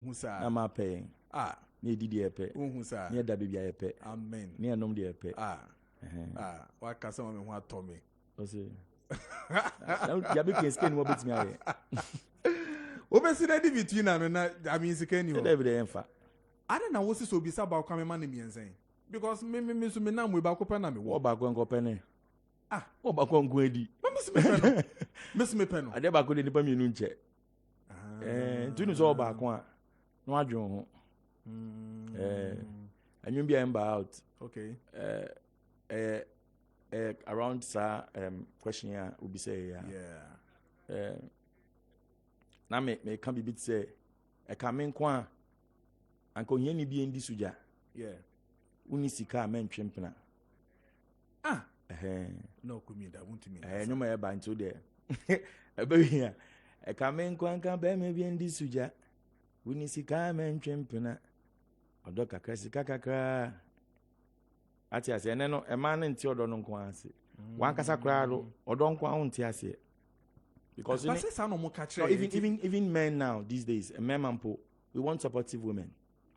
Musa. Na ma pay. Ni didi epe. Musa. Ni da baby epe. Amen. Ni anom de epe. Wa kasa me ho atome. Ose. Ya be can skin mo betimi aye. Obesi na di between na I sika ni ho. Dey be enfa. Ada na wo si so bisa ba kwa me ma na miensen. Because me so me na mo ba ko pe na me wo. Wo ba ko nko pe ne. Wo ba ko nko edi. Miss me pen no. Ade ba ko de nipa mienu nche. Ntunu so ba ko a. No adwon ho. Anwum bia emba out. Okay. Around question ya obi say ya. Yeah. Na me can be bit say e ka me nko a anko hia ni bi endi suja. Yeah. Uni sika mentwempena. No kumi da won't me. Nyoma e ba nto de. Ebe hia. E ka me nko anka be me bi endi suja. Uni sika mentwempena. Odo kakra sika kakra. Ati ase ene no e ma ne nti odo no nko ase. Wan kasa kra do odo nko a nti ase. Because even men now these days, a men mampo, we want supportive women.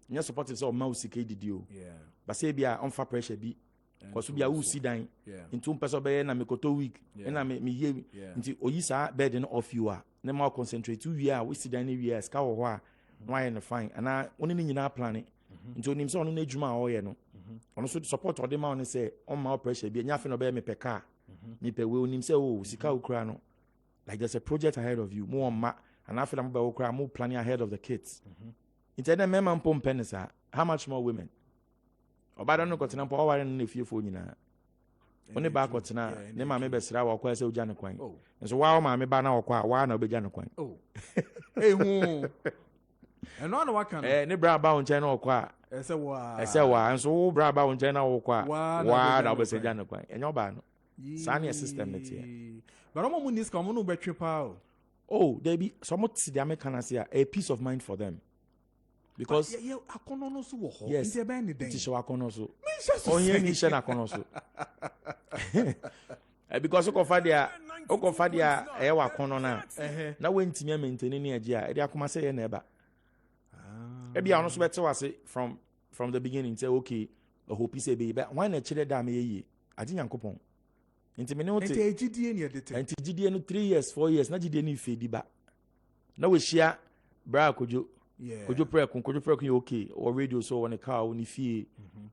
You're supportive so mouse KDDO. Yeah. But say be on for pressure be. Because we are who see dying. Into person be na me koto week. And na me here. Into oyisa bed and off you are. Ne more concentrate 2 years we see dying years ka wo ho why na fine. And na oni ni nyina plan it. Into nim so ono na adwuma o ye no. Ono so support o de ma on say on ma pressure be nya fe no be me peka. Me pe we onim say o sika okura no. Like there's a project ahead of you. More ma and I feel I'm about more planning ahead of the kids. Instead men man pom penisa. How much more women? Oba don't know kotina po ware no fie fo nyina. Oni ba kotina ne ma me besra wa kwa se uja ne kwan. Nso wa ma me ba na okwa wa na obeja ne kwan. Hu. And on what can ne bra ba on chena okwa. Ese wa nso wo bra ba on chena okwa wa na obeja ne kwan. Enyo ba no. Sani system net here. But I'm on this come no betray power. Oh, there be some the Americans here a peace of mind for them. Because akono so wo yes, nti be ni den. Ti show akono so. Onye ni she na akono so. Because okofa dia e wa akono na wentimi maintain ni age a e dia akoma say na eba. E bia ono so bete wase from the beginning say okay, I hope say be why na chire da me ye. Adi Nyankopon. Enti me ne wote. Enti gidie ne edete. Enti gidie no 3 years, 4 years na gidie no ifedi ba. Na we share bra Kojo. Yeah. Kojo Preko you okay. Or radio so on a car on fie.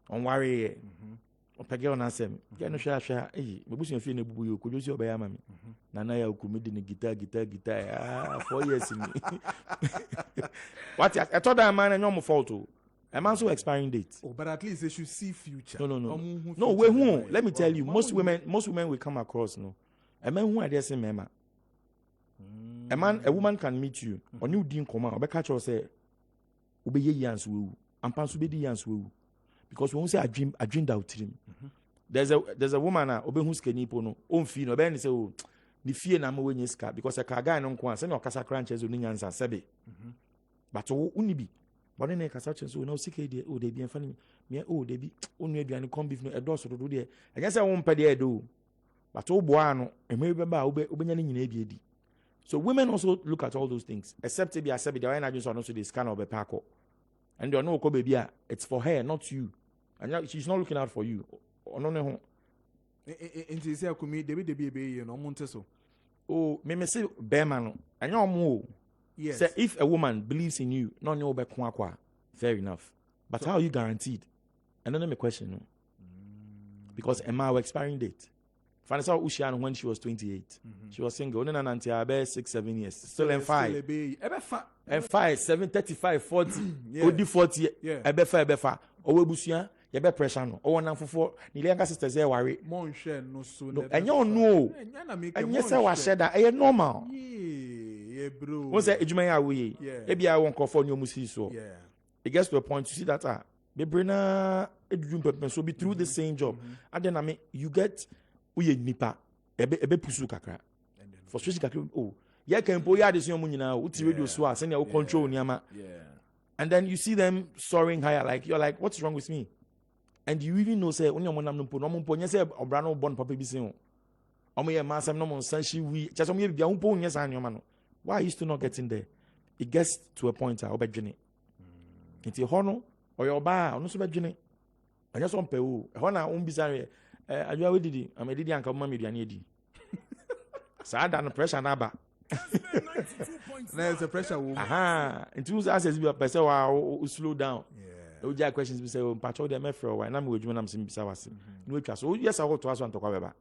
On worry. O pege on asem. Get no share. Eh, me busu fie na bubu yo Kojo si obeya mami. Na na ya okumidi ni guitar. 4 years ni. What I told that man no fault. A man's expiring date. Oh, but at least they should see future. No. No, we won't. Let me tell you, most women will come across, no. A man who are there say mema. A woman can meet you. On you didn't come out. But catch or say, obey yans will. And pass be the yans will. Because when we say I dreamed out him. There's a woman obey who's can no. On fee no ben say oh the fear na mo when ska because a car guy no kwan say no kasa crunches on nyansa sebe. But unibi. But then I can search so now sick idea. Oh, they be funny. Me oh they be only aduane come beef no a dose to do there. I guess I won't pay there do. But oh boy no, e me be ba obenya ni nyina bi edi. So women also look at all those things. Except to be accept the energy so also this kind of a pack. And you know ko baby it's for her not you. And she's not looking out for you. No no. Nti say akumi debi be no monte so. Oh, me say be man no. Anya omo. Yes. Say if a woman believes in you, no nyo be kwa, fair enough. But so, how are you guaranteed? And then my question, no. Because Emma expiring date. Fancy Ushian when she was 28. She was single. No, until about 6-7 years. Still in 5. And 5, 7, 35, 40. Odi 40. Ebefa. Owe busia. Yebe pressure no. Owe nan fufo. Ni lenga sisters e worry. Mon share no so. And you know. And you say wa share that. E normal. Yeah, bro. Once ejuma ya we. Ebi I won call for new musi so. Yeah. It gets to a point to see that be brina edwum so be through the same job. And then I mean you get uye nipa ebe pusu kakra. For switch kakra oh. Yeah can po ya de so mu nyina uti radio so a send you control niama. Yeah. And then you see them soaring higher like you're like what's wrong with me? And you even know say only monam no mpo nya say obra no born papa bi say o. Omo ye masam no mon sanshi wi. Chasom ye bia mpo nya san nyoma no. Why are you still not getting there? It gets to a point obedwene. Nti hono oyo ba ono so bedwene. Anya so mpe o. Ho na umbisa adwa we didi, amedidi anka mama meduane edi. Sada no pressure na ba. There's a pressure. Aha, nti us access be person wa slow down. Yeah. Oja questions be say mpacho dem efre why na me wejuma na msim bisa wase. No etwa so yes I go to aso antokwa beba.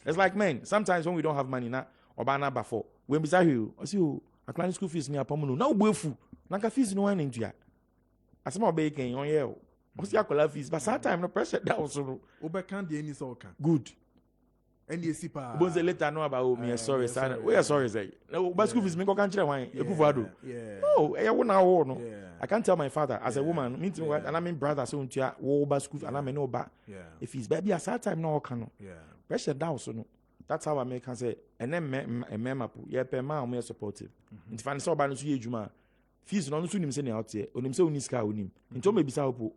It's like men, sometimes when we don't have money na oba na ba for. When bisa hu, o si o aklan school fees ni apamu na obuefu. Na ka fees no wan ntua. Asema obe ken on ye o. O si akola fees but sometimes no pressure down so. Obe kan de any so kan. Good. And you see pa. Bonze later know about me sorry sir. We are sorry say. No but school fees me go kan kire wan. Ekufuado. Yeah. Oh, e wo na wo no. I can't tell my father as a woman, me too, and I mean brother so ntia wo ba school and I mean no ba. If he's baby at that time no can no. Yeah. Pressure down so no. That's how I make can say and then mema pu ye pe ma o me supportive. Nti fa so ba no so ye djuma. Fees no so nim say na out here. Onim say oni ska onim. Nti o me bisa opo.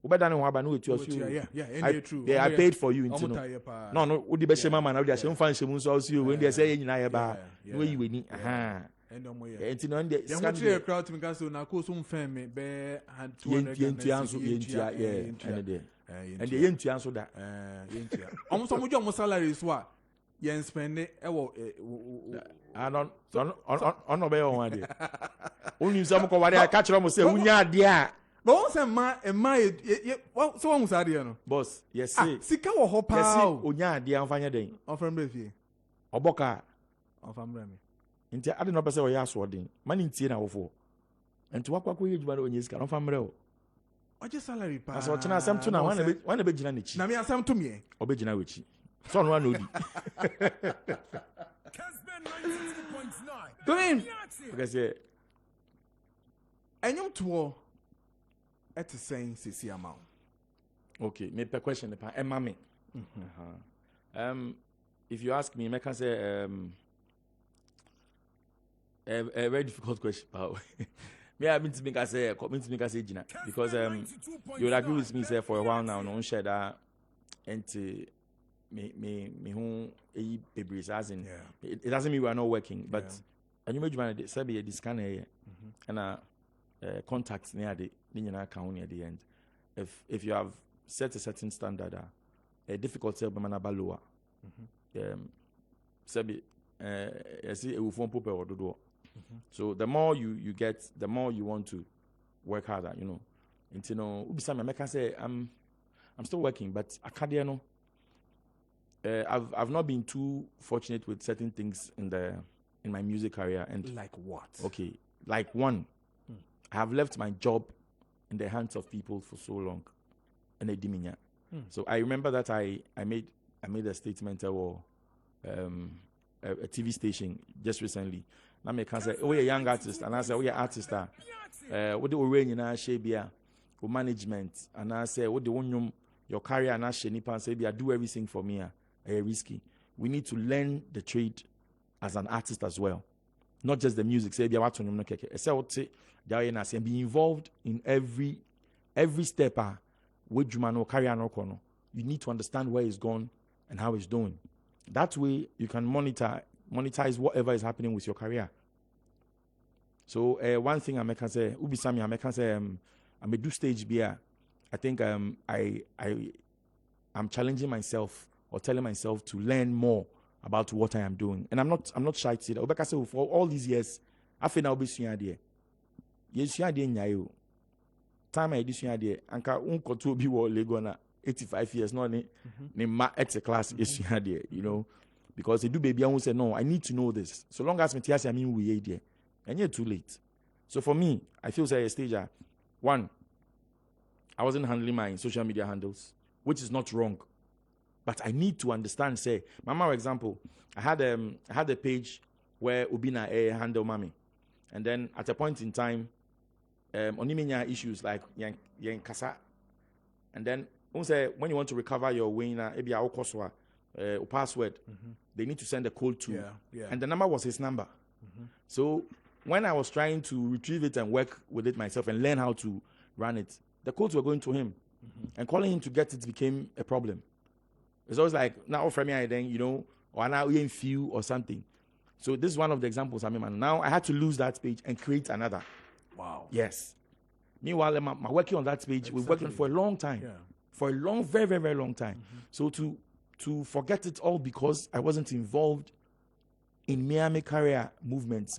Obeda ne ho aba no wetu asu. Yeah, true. Yeah, I paid for you into no. No, odi be shema man na odi ashe mfa nhemu so asu when dey say ye nyina ye ba. No yi weni. Aha. Enti no ndey scan the crowd to me can so na ko so mfan me be 200 yentua so yentua ene dey. And the yentua so da. Yentua. Almost some of salary so a yen spend e wo on no be on one day. Only some ko ware ka kire mo say unya ade a. But once so one say no. Boss, yes say. Sika wo ho pa. Yes say unya ade an fanya den. Ofrem be fie. Oboka. Ofrem me. Nti ade no pese wo ya so den. Mani ntie na wo fo. Nti wakwa ko yejuma na onye sika no fa mre o. Oje salary pa. Aso chena asem to na wan be gina na chi. Na me asem to me. Obegina wechi. So no odi. Kessben 92.9. Come in. Because Enyum to at saying CC amount. Okay, me per question pa emma me. If you ask me, I can say a very difficult question. Me I mean to make I say Gina because you would agree with me say for a while now no share that and me who a baby as in it doesn't mean we are not working but and you made say be this kind of and contacts near the account near the end if you have set a certain standard a difficult sell be manaba lower say see a phone paper or do. So the more you get, the more you want to work harder, you know. And you know, I can say I'm still working, but I can't, you know. I've not been too fortunate with certain things in my music career. And like what? Okay, like one, I have left my job in the hands of people for so long, and they diminya. So I remember that I made a statement or a TV station just recently. Na me can say, oh, you're a young artist, and I say, oh, you're artist. What do we in our shebia, or management, and I say, what do you your career and I say, do everything for me, risky. We need to learn the trade as an artist as well, not just the music. Say, be involved in every step. With Jumano career no kono, you need to understand where it's gone and how it's doing. That way, you can monetize whatever is happening with your career. So one thing I can say, Ubisami, I can say, I'm a do stage beer. I think I'm challenging myself or telling myself to learn more about what I am doing, and I'm not shy to say that. Obeka say for all these years, I feel now be suya there. Yes, suya there nyayo. Time I do suya there. Anka unko be wo legona 85 years no ni ma at class is suya there, you know. Because they do baby, I won't say no. I need to know this. So long as I mean we there, and you're too late. So for me, I feel say a stage. One, I wasn't handling my social media handles, which is not wrong, but I need to understand. Say, Mama, for example, I had a page where Ubina handle mommy, and then at a point in time, oniminya issues like yang kasa, and then when you want to recover your wina, ebi a password, they need to send a code to, and the number was his number. So when I was trying to retrieve it and work with it myself and learn how to run it, the codes were going to him, and calling him to get it became a problem. It's always like now from me then, you know, or now in few or something. So this is one of the examples. I mean, now I had to lose that page and create another. Wow. Yes. Meanwhile, I'm working on that page. We're working for a long time. Yeah. For a long, very, very, very long time. So to forget it all because I wasn't involved in Miami career movements,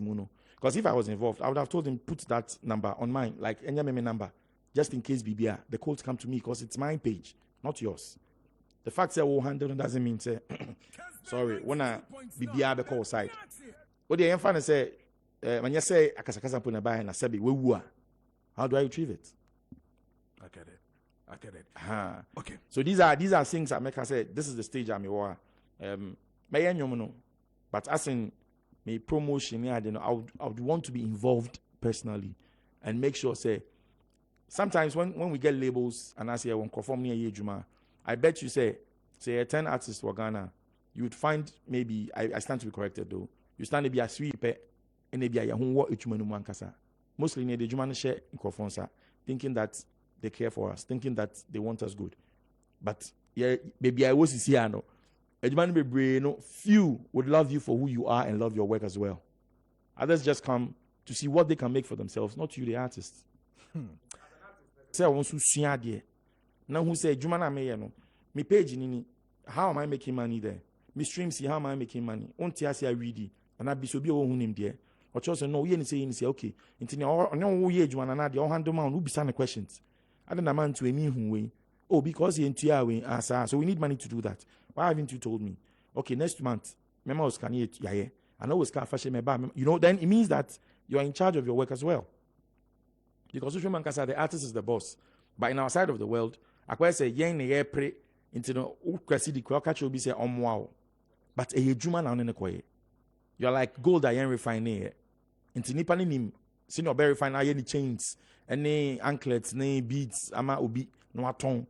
because if I was involved, I would have told him put that number on mine, like any number, just in case BBR, the calls come to me because it's my page, not yours. The fact that we'll handle doesn't mean say sorry when I BBR the call side. What the fan say when you say akasakasa put na buy na sabi we how do I retrieve it? I get it. Okay. So these are things that make us say this is the stage I'm in. But as in my promotion, I would want to be involved personally and make sure say sometimes when we get labels and I say I won't conform near Juma, I bet you say 10 artists for Ghana, you would find maybe I stand to be corrected though. You stand to be a sweep and maybe a yahoo kasa. Mostly near the Juma share in Kofonsa, thinking that they care for us, thinking that they want us good. But yeah, maybe I was here no. Few would love you for who you are and love your work as well. Others just come to see what they can make for themselves, not you, the artist. Say I want to see there. Now who say Jumana me no? Me page nini. How am I making money there? Me stream see how am I making money? Unti I say ready. And I be so be who him there. Or just no ye say okay. Intini no who ye Jumana na the all handle man who be the questions. I don't man to me who way. Oh, because he into our way, so we need money to do that. Why haven't you told me? Okay, next month, remember I was scanning it. Yeah. I know it's fashion me back. Then it means that you are in charge of your work as well. Because social man the artist is the boss. But in our side of the world, I say yen ye pre into the kwesi di kwa catch will be say wow. But a juma na ne kwaye. You're like gold that yen refine here. Into nipani nim senior berry refine any chains, any anklets, any beads, ama ubi no aton.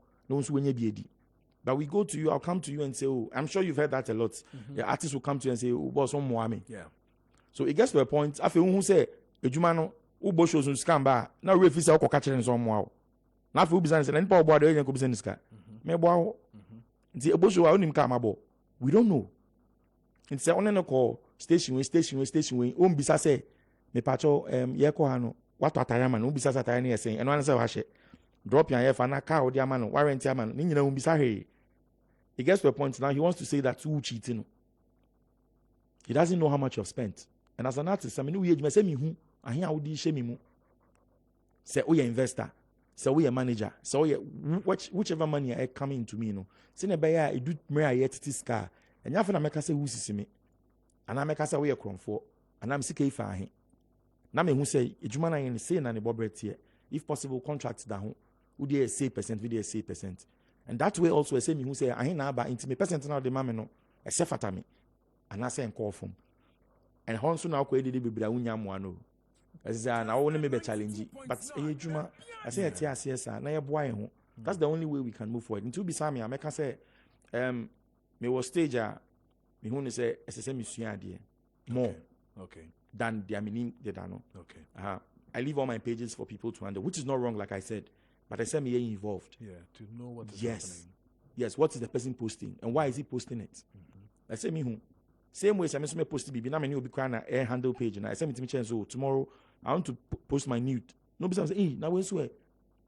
But we go to you, I'll come to you and say, oh, I'm sure you've heard that a lot. The artists will come to you and say, oh, boss, yeah. So it gets to a point, after who say, Ejumano, who boss shows on scamba, now refuse our catcher and some wow. Now for business and power body and business car. Maybe the boss show only come we don't know. It's a on call, station way, bisa say, me pacho, yekohano, what ataraman, bisa atayani saying, and one say, drop your F and a car or the man, warrant your man, you know, he gets to a point now, he wants to say that too cheating. He doesn't know how much you've spent. And as an artist, I mean, you say me who, and here I would shame me. Say, oh, you're investor, say, oh, you're manager, so whichever money are coming to me, you know. Say, I do me yet this car, and you have to make us say, who's me, and I make us away from for, and I'm sick if I now me who say, it's man I say, and the bob here, if possible, contracts down. Would you say percent? Would you say percent? And that way also, I say me who say I ain't now about intimate percent now the mamma no, except for me, and I say and call from. And Honsu now created the Biblaunia Muano. As I now only maybe challenge, but a Juma, I say a yes, now a boy. That's the only way we can move forward. Into Bisami, I make us say, me was stager, me who say, SSM more than the meaning the dano. Okay. I leave all my pages for people to handle, which is not wrong, like I said. But I said me involved. Yeah, to know what is happening. Yes, what is the person posting and why is he posting it? I say me who. Same way, I'm posting be now. I will be crying a air handle page, and I send me to me chance. So tomorrow I want to post my nude. Nobody say, hey, now when swear.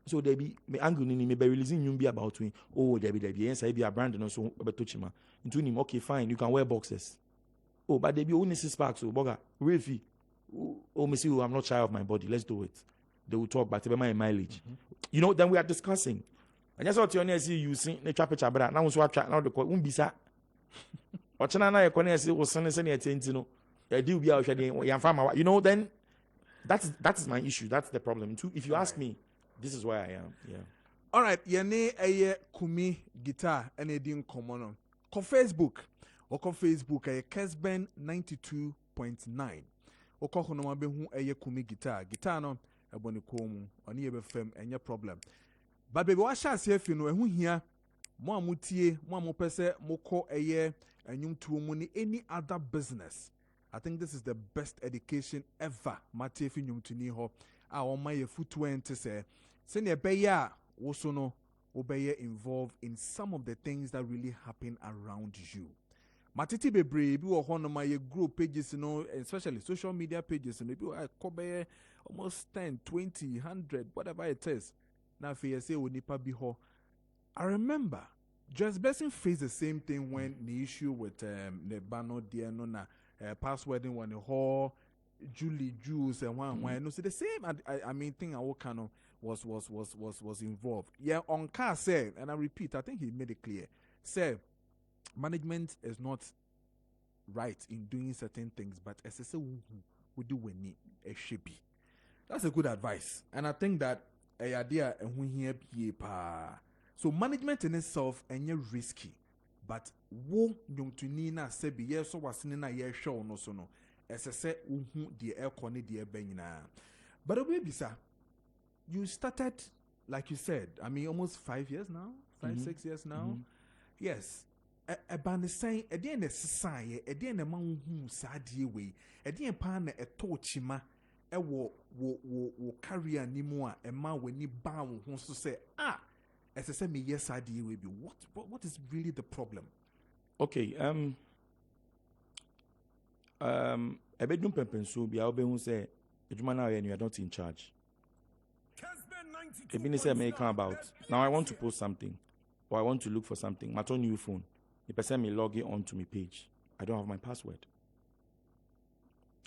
So there be me angle in me by releasing you be about me. Oh, there be yes, I be a brand and also about touching into him. Okay, fine, you can wear boxes. Oh, but there be only 6 packs. So boga, Rafi. Oh, me see, I'm not shy of my body. Let's do it. They will talk about my mileage. Then we are discussing. And that's what you see you see the trap chabra. Now so attract now the call won't be sa. Or chana na yekone see was sending attention. I do be out there. Then that is my issue. That's the problem too. If you ask me, this is where I am. Yeah. All right. Yene aye KUMI guitar and edin common on. Ko Facebook. Or ko Facebook aye Kessben 92.9. Or ko hono mabe hu aye KUMI guitar. Guitar no eboni komu oni ebe fem enye problem. But baby wa sha se fi no ehu hia mo amutie mo amopese moko eye enyum tuo mu ni any other business. I think this is the best education ever. Mate fi nyum tuni ho a o maye footwear ente se ne be ya wo so no obeye involved in some of the things that really happen around you. Matiti bebre bi wo ho no maye group pages no, especially social media pages no bi wo kobe almost 10, 20, 100, whatever it is. Now, if you say, Nipa Biho, I remember Just Blessing faced the same thing when the issue with the Bano Diano na passwording when the whole Julie Jews and one no so the same I mean thing I kind of was involved. Yeah, on car said, and I repeat, I think he made it clear. Say management is not right in doing certain things, but as I say we do we need a should be. That's a good advice. And I think that a idea and when here be pa. So management in itself and you're risky. But wo nyom to nina sebi yes so was in a year show no so no. As I say the air corny the benina. But the way bisa, you started like you said, I mean almost 5 years now, 6 years now. Yes. A band is saying a day in the society, a day in the man who sadie way, a day in pan a torchima, a wo carry a nimua, a man when you bound wants to say, as I said, me yes, idea will be what is really the problem? Okay, a bedroom pempen so be our who say, Ejumana, you are not in charge. Kessben 92.9. Say may come about. Now I want to post something, or I want to look for something. My new phone. The person may log in onto my page. I don't have my password.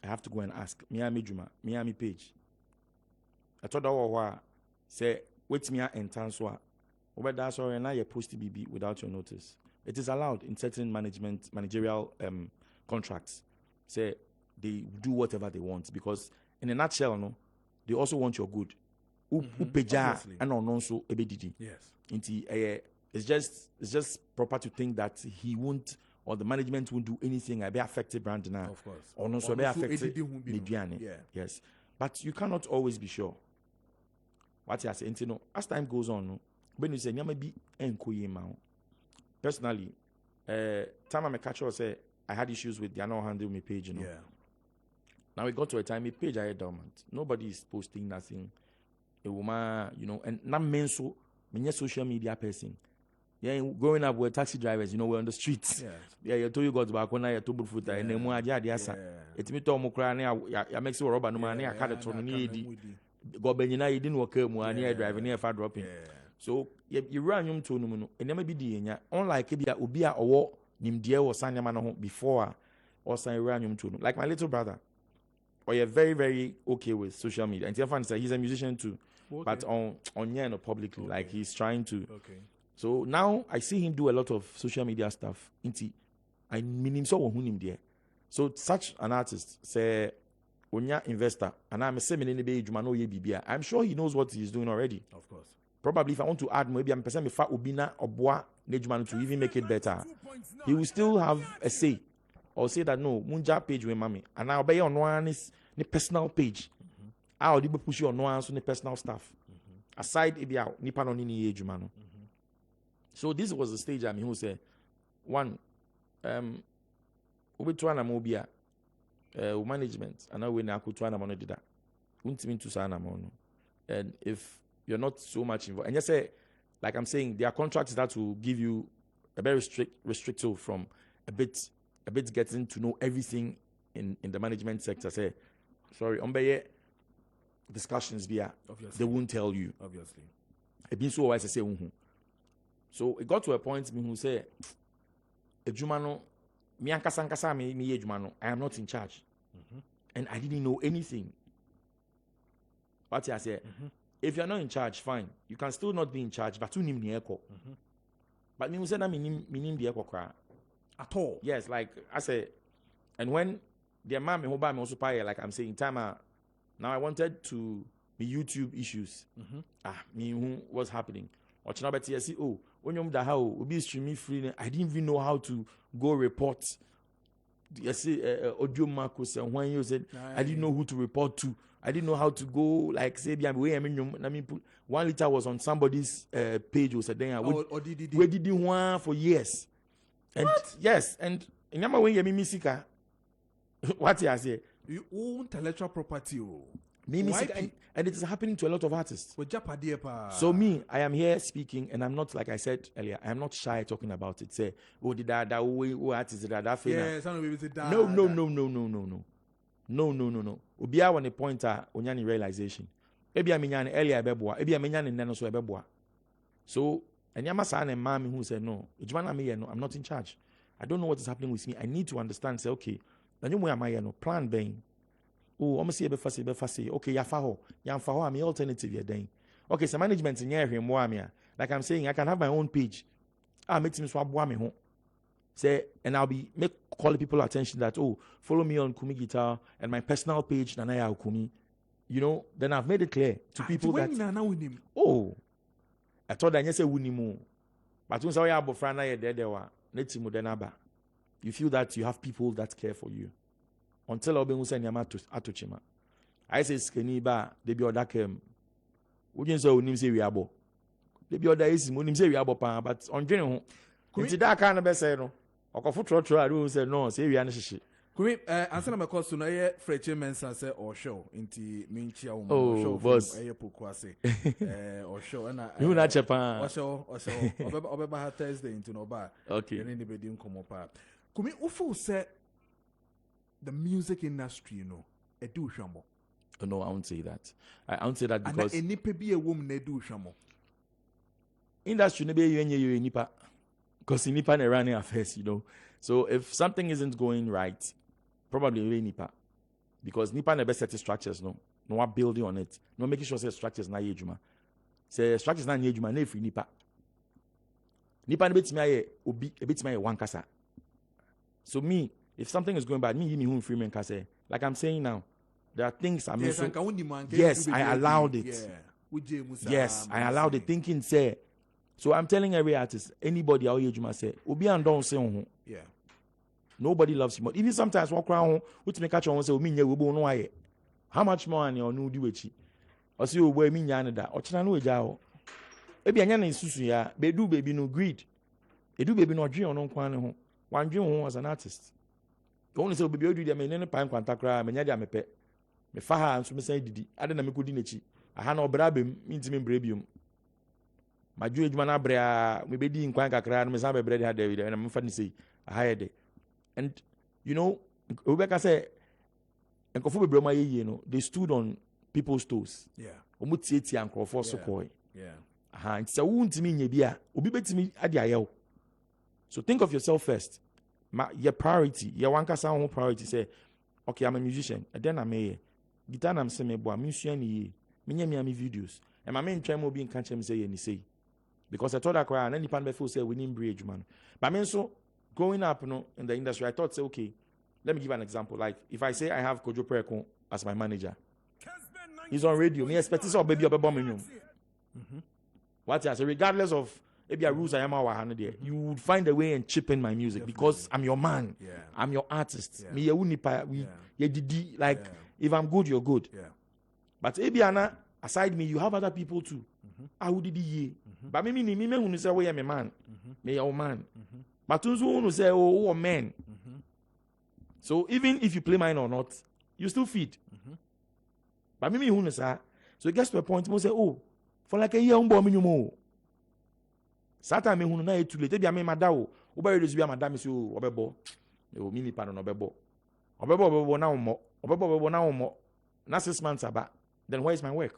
I have to go and ask. Miami Juma, Miami page. I thought that was say wait me and transfer. But that's all. And now you post BB without your notice. It is allowed in certain managerial contracts. Say they do whatever they want because in a nutshell, no, they also want your good. And also yes. It's just proper to think that he won't or the management won't do anything. I be affected brand now. Of course. Or no, so be affected Mediane. Yeah. Yes. But you cannot always be sure. What you are saying, you know, as time goes on, no, when you say you be enkoyema. Personally, time I catch say I had issues with they not handle my page, you know. Yeah. Now we got to a time my page I had dormant. Nobody is posting nothing. A woman, you know, and not men so me social media person. Yeah, growing up with taxi drivers, you know, we're on the streets. Yes. Yeah, you told you got back when I told you foot and then more idea. It's me to Mokrania, I make sure rubber no money, I can't turn needy. Go Benina, you didn't work more near driving near far dropping. So you run him to no, and never be the unlike Ubia or Nimdia or Sanyamano before or San Ranium to like my little brother. Or you're very, very okay with social media. And Tiafan said he's a musician too. Okay. But on no publicly, like he's trying to. Okay. So now I see him do a lot of social media stuff. I mean him so him there. So such an artist say Onya investor and I'm a I'm sure he knows what he's doing already. Of course. Probably if I want to add maybe I'm person fa Obina or Boa Nejumano to even make it better. He will still have a say. Or say that no, Munja page with mommy. And I'll be on one is the personal page. I'll be push you on one so the personal stuff. Aside if you are nipa no ni ejumano. So this was the stage I mean who say one we try na mobia management and now we na ku try na mono dida. Untimi to sana mono. And if you're not so much involved and you say like I'm saying there are contracts that will give you a very restrictive from a bit getting to know everything in the management sector. Say, sorry, discussions via they won't tell you. Obviously. It been so wise to say So it got to a point me who say Ejumano, me ankasa me Ejumano, I am not in charge. And I didn't know anything. What I say, if you're not in charge, fine. You can still not be in charge, but you need the echo. But me who say that me need the echo cry. At all. Yes, like I say, and when their mom who buy me also pay, like I'm saying, time now I wanted to be YouTube issues. Me who was happening. Watching about TSC, oh, when you're the how will be streaming free. I didn't even know how to go report. You see, audio Marcus, and when you said I didn't know who to report to. I didn't know how to go, like, say, I mean, 1 liter was on somebody's page, was a thing. We did one for years. And what? Yes, and remember when you mean musica, what you say? You own intellectual property. And it is happening to a lot of artists. So me, I am here speaking, and I'm not, like I said earlier, I am not shy talking about it. Say, oh, did that artist that? Yes, no. No. Obia on the point onyani realization. Maybe I mean earlier beboa, maybe I mean neno so beboa. So and yamasa and mommy who said no, I'm not in charge. I don't know what is happening with me. I need to understand. Say okay, then you am I no plan being. Oh, almost see be okay, yafaho, I'm alternative here then. Okay, so management in here him like I'm saying, I can have my own page. Make him swap me home. Say, and I'll be calling people attention that follow me on KUMI Guitar and my personal page Nanaya KUMI. You know, then I've made it clear to people that I thought I say wunimu. But when say about Frana there were netimu denaba. You feel that you have people that care for you. Until I'll be atochima. I say skeni ba they be other kem. Wouldn't say unim say we abo. They be other is unim say we abo pa but on general. Nti da ka na be say no. Okofo trotro a do say no say we an hihye. Kumi answer my question na ye Freche Mensa say or show nti minchia wo show boss eye poku ase or show na you na chepa or show obeba ha Thursday nti no ba okay any be din komo pa. Kumi ufo say the music industry e do hwamo. No, I won't say that. I won't say that because and any be a woman e do hwamo. Industry ne be you nipa. Because in Nipa running affairs, So if something isn't going right, probably really Nipa. Because Nipa never set the structures, no one building on it. No making sure the structures na yejuma. Say structures na yejuma na free Nipa. Nipa ne bit me obi a bit me one kasa. So me, if something is going bad, me who free me kasa. Like I'm saying now, there are things I'm missing. Yes, I allowed it. Yeah. Yes, I allowed it thinking say. So I'm telling every artist, anybody out here, you must say, Obi and don't say, yeah. Nobody loves you. But even sometimes walk around, which make catch on say, no how much more and you know do it? Or see, where me yanada, or China jao. Maybe I in Susu ya, do baby no greed. They do baby no dream on one one dream as an artist. You only say, baby, do them in any pine contact cry, Menya me pet. Me faha and so me say, Didi, I don't know me good in it. I had no brabim, means me brabium. My Jewish man brea we be in kwan kakra no sabe bread had David and I'm funny say I hired and Rebecca say and kofu be broma ye they stood on people's toes yeah omu tietia and krofo so koi yeah it's a wuntimi nya bia obi betimi ade ayew so think of yourself first your priority your one kasa won priority say okay I'm a musician and then I'm a guitar na me me boa me sua ni ye me nya me videos and my main try mo be in catch me say ye ni say. Because I thought that cry and any pan before say we need bridge man. But I mean so growing up in the industry, I thought say okay, let me give an example. Like if I say I have Kojo Preko as my manager, he's on radio. Me expect this baby bomb. What I say, regardless of maybe a rules I am our there, you would find a way and chip in my music because I'm your man. Yeah. I'm your artist. Me like if I'm good, you're good. Yeah. But Ebiana, aside me, you have other people too. I would be but me who say we am a man, me your man. But who say oh man. So even if you play mine or not, you still feed. But me who say so it gets to a point who say for like a year on board minimum. Satan me who na too late. Be am madao. Oba reduce be madam so obebo. E o mini pardon obebo. Obebo na mo. Obebo na mo. Na 6 months aba. Then where is my work?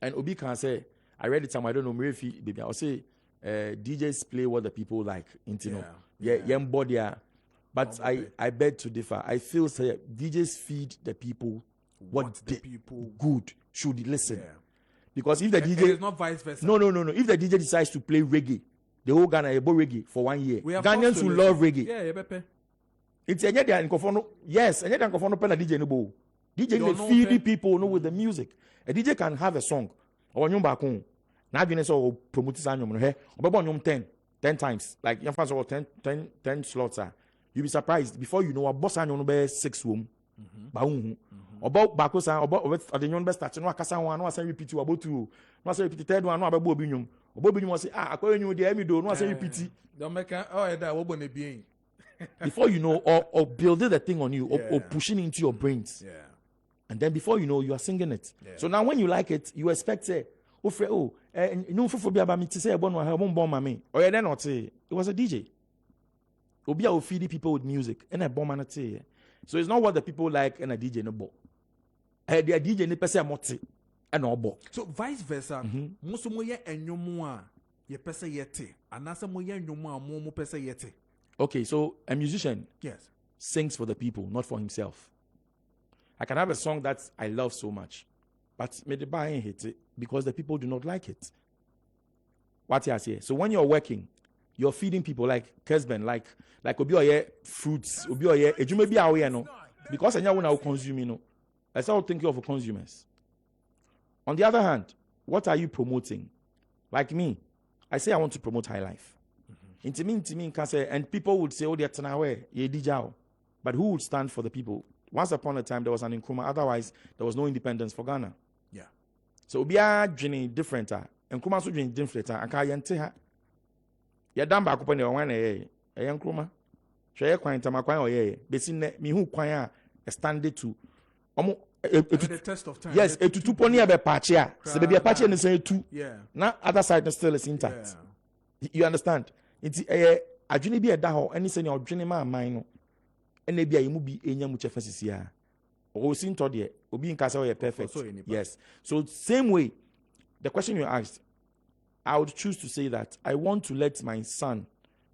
And Obi can say, I read it somewhere, I don't know, Murphy, baby. I'll say, DJs play what the people like, but I beg to differ. I feel say DJs feed the people what the people good should listen. Yeah. Because if the DJ is not vice versa. No. If the DJ decides to play reggae, the whole Ghana will reggae for 1 year. Ghanaians will love reggae. Yeah, Bepe. It's a year in Kofono. Yes, a year in Kofono pen a DJ no bo. DJ will feed the people with the music. A DJ can have a song or nyum back now you so promote this anyum he obebo nyum 10 times like your fans or 10 slots are you be surprised before you know a boss anyum be 6 wom ba hu obo back so obo the nyum be start no akasa one no say repeat about two no say repeat third one no abebo obi nyum say akwa nyum dey emi do no say repeat don't make that wo na bien before you know or building the thing on you or pushing into your brains. Yeah. And then before you know, you are singing it. Yeah. So now when you like it, you expect say, no phobia about me to say about my bomb mami. Or you not say it was a DJ. Obia will feed people with music and a bomb and So it's not what the people like and a DJ no bo. The DJ ni pese moti and no bo. So vice versa, most mo ye enyomo a ye pese yete, anasa mo ye enyomo a mo pese yete. Okay, so a musician Yes. sings for the people, not for himself. I can have a song that I love so much, but me the buy hate it because the people do not like it. What you say? So when you're working, you're feeding people like Kessben, like obi oye fruits, obi oye ejume bi awe no, because anya wona consume no. Let's all think of consumers. On the other hand, what are you promoting? Like me, I say I want to promote high life. Intimi can say, and people would say, oh, they're Tanawe, ye dijao. But who would stand for the people? Once upon a time, there was an Nkrumah. Otherwise, there was no independence for Ghana. Yeah. So we are drinking different. Nkrumah so drinking different. And can yente ha? Ya damba kupone wane ye. Nkrumah. Sheye kwa intama kwa oye. Besi ne mi hu kwa stand to. Omo the test of time. Yes, it to pony a patch. So baby a patch and say two. Yeah. Now other side is still is intact. Yeah. You understand? It's adwene bi eda ho ene se ne odwene ma man no ene bia yemu bi enya mu chefa sisia o sin to de obi nka se o perfect. Yes, so same way the question you asked, I would choose to say that I want to let my son,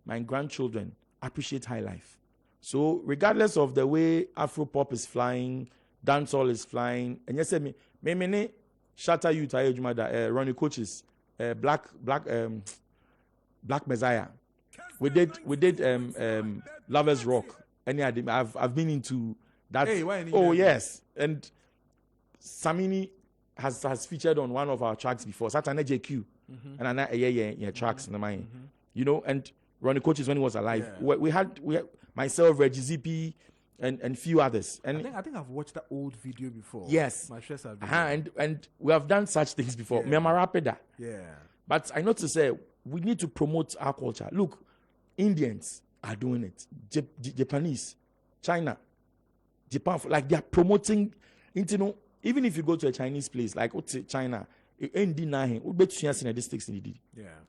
my grandchildren appreciate high life. So regardless of the way Afro pop is flying, dancehall is flying, and yes me ne shatter youth ayejuma da Ronnie Coaches Black Messiah. We did Lovers Rock. And I've been into that. Hey, yes. And Samini has featured on one of our tracks before. Satana JQ. And I tracks in the mind. You know, and Ronnie Coaches when he was alive. Yeah. We had myself, Reggie ZP, and few others. And I think I've watched that old video before. Yes. My stress and we have done such things before. Yeah. But I know to say we need to promote our culture. Look, Indians are doing it. Japanese, China, Japan, like they are promoting. You even if you go to a Chinese place like China, ain't denying. We bet you in the sticks in the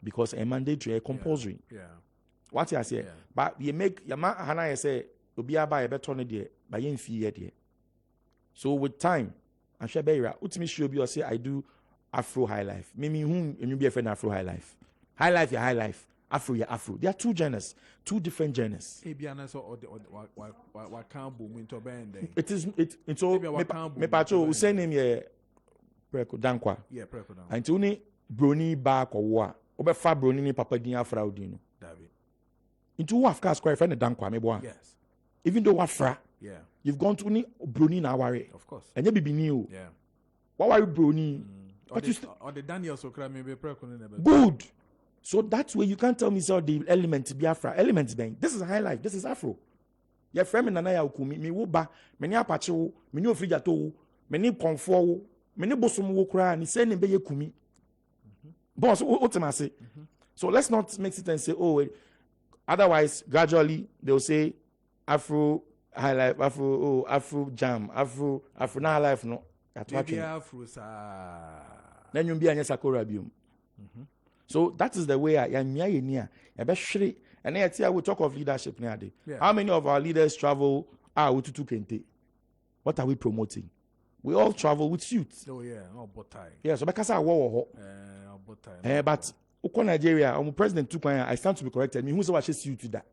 because a mandatory, a compulsory. Yeah. What I say, but you make Yama Hana say Obia buy a better idea by yen fee idea. So with time, I'm sure Beira, ultimately should be or say I do Afro high life. Mimi whom and you be a friend Afro high life. High life, high life. Afro, Afro. There are two genres, two different genres. It is all me pacho who say name ye Preko Dankwa. Yeah, Preko Dankwa. And only brony bar ko wa. Obe fa brony ni papa din afra odino. David. Into who of course quite friend Dankwa me boa. Yes. Even though wafra. Yeah. You've gone to ni brony na worry. Of course. And you be new. Yeah. What were you brony? Or the Daniel Sokra maybe Preko. Good. So that's where you can't tell me so the element Biafra, elements bang. This is high life, this is Afro. Your friend in Nanaya Ukumi, me woba, many apacho, many of Frigato, many confor, many bosom wokra, and send him be kumi. Boss, ultimately. So let's not mix it and say, oh, otherwise, gradually they'll say Afro high life, Afro jam, Afro na life, no. Maybe Afro, then you'll be a Sakura bium. So that is the way I am near. And I will talk of leadership now. How many of our leaders travel to Kente? What are we promoting? We all travel with youth. Oh yeah, no botai. Yeah, so because I war but Uko Nigeria, I'm president took I stand to be corrected. Me who say what you to that?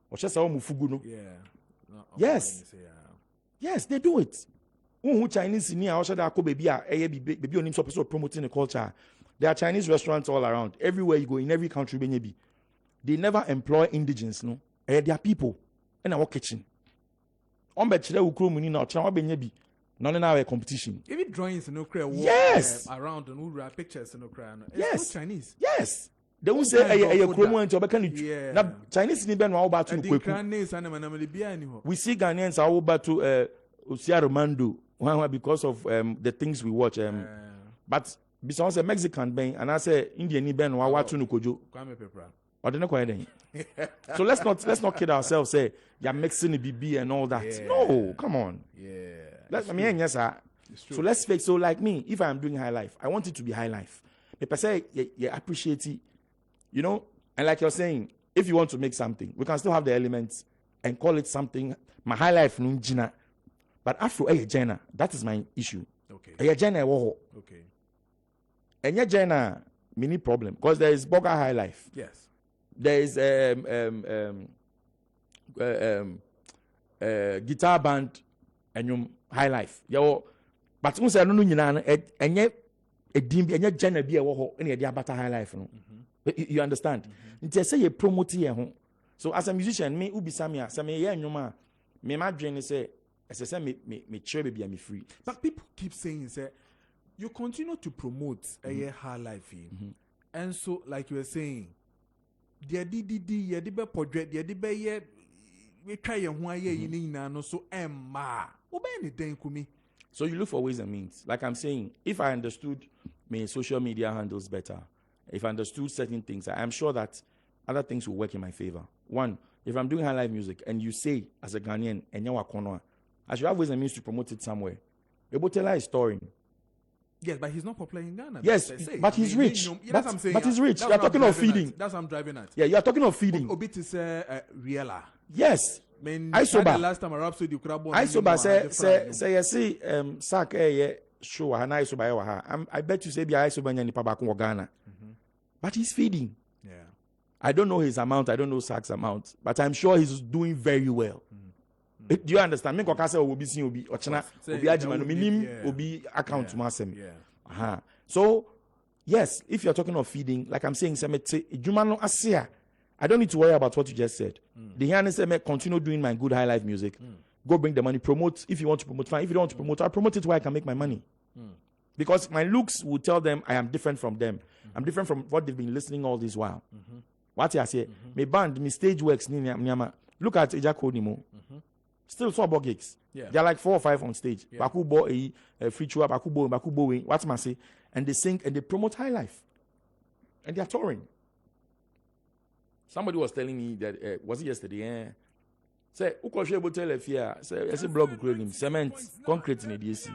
Or just say Mufuguno. Yeah. Yes. Yes, they do it. Who Chinese in here also that baby on him so promoting the culture. There are Chinese restaurants all around. Everywhere you go, in every country, they never employ indigens, no? They are people in our kitchen. None in our competition. Even drawings no clear. Yes. Around and who pictures no clear. Yes. Chinese. Yes. They will say a Chromo and Tobacan. Now Chinese in Ben about to we see Ghanaians are about to Usia Romando because of the things we watch. But besides a Mexican ben and I say Indian ben wa watu no Kojo. So let's not kid ourselves. Say you're mixing the BB and all that. Yeah. No, come on. Yeah. Yes, sir. So let's fake. So like me, if I'm doing high life, I want it to be high life. If I say you appreciate it, you know, and like you're saying, if you want to make something, we can still have the elements and call it something. My high life no jina, but Afro a Jenna. That is my issue. Okay. A Jenna wo. Okay. And yeah, Jenna mini problem because there is Boga High Life. Yes. There is guitar band and High Life. Yo, but once I don't know and yet a dim and yet Jenna be a wo any idea about High Life. No? You understand? It's say you promote here. So as a musician, me ubi samia, samia yeah nyoma. Me my dream is say, as I say me try be me free. But people keep saying say you continue to promote a year high life, and so like you were saying, the DDD, the be project, the be ye we try and why ye in no so emma. Obe anything kumi. So you look for ways and means. Like I'm saying, if I understood my social media handles better, if I understood certain things, I am sure that other things will work in my favor. One, if I'm doing high life music and you say as a Ghanaian and you are I should have ways and means to promote it somewhere. Ebola is story. Yes, but he's not popular in Ghana. Yes, but he's rich. That's what I'm saying. But he's rich. You are talking of feeding. That's what I'm driving at. Yeah, you are talking of feeding. Obit is Riela. Yes. I saw the last time a Rhapsody could have I saw say you see sack show and I saw I bet you say be I saw Banyani Pabako Ghana. But he's feeding. Yeah. I don't know his amount, I don't know Sack's amount, but I'm sure he's doing very well. Do you understand? Me kokase obi sin obi ochina obi ajima no minim obi account to masem. Yeah. So yes, if you're talking of feeding, like I'm saying, Juma no asia. I don't need to worry about what you just said. The hand is continue doing my good high life music. Go bring the money, promote. If you want to promote, fine. If you don't want to promote, I'll promote it where I can make my money. Because my looks will tell them I am different from them. I'm different from what they've been listening all this while. What I say, my band, my stage works, look at Eja Kodimo. Still so about gigs. Yeah. They're like 4 or 5 on stage. Yeah. Bakubo a free tour, Bakubo, what's my say? And they sing and they promote high life. And they are touring. Somebody was telling me that was it yesterday? Say, Ukoshe Botel Fia, say blog clothing, cement, concrete in the DC.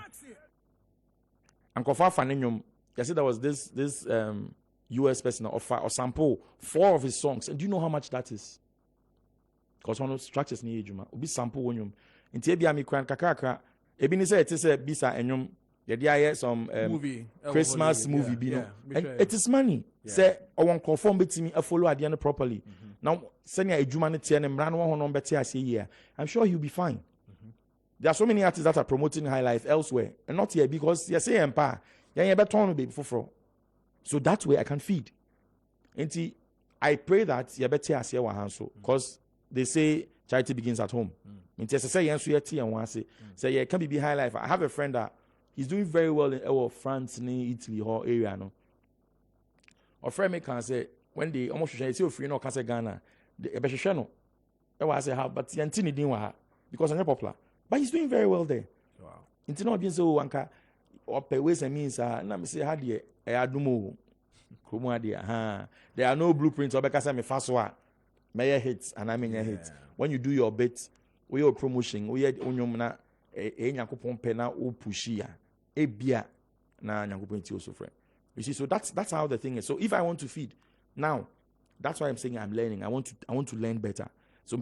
And Kofa Fanenium, I said there was this US person or sample 4 of his songs. And do you know how much that is? Because one of the structures near Juma, will be sample when you in Tibia me cran kakaka. Ebini say it is a bisa and you some movie Christmas movie, and it is money. Say, I won't conform to me a follow at the end properly. Now, send a humanity and run one on better. I say, yeah, I'm sure he'll be fine. There are so many artists that are promoting high life elsewhere, and not here because you say empire. Yeah, better baby for. So that way I can feed. And I pray that you better say one handsome because. They say charity begins at home. Say yeah, can be high life. I have a friend that he's doing very well in France, Italy, or area. No, a friend me can say when they almost say free no can say Ghana. The no. I say how, but Yantini didn't because I'm not popular. But he's doing very well there. Wow. It's not being so anka or pay ways and means. Na me say how the adumo, there are no blueprints or because I'm a fast one. May hits and I mean hits. When you do your bit, we are promotion, we are onyomna nyakopon pena o pushia. E bia na nyakopon ti also friend. You see, so that's how the thing is. So if I want to feed now, that's why I'm saying I'm learning. I want to learn better. So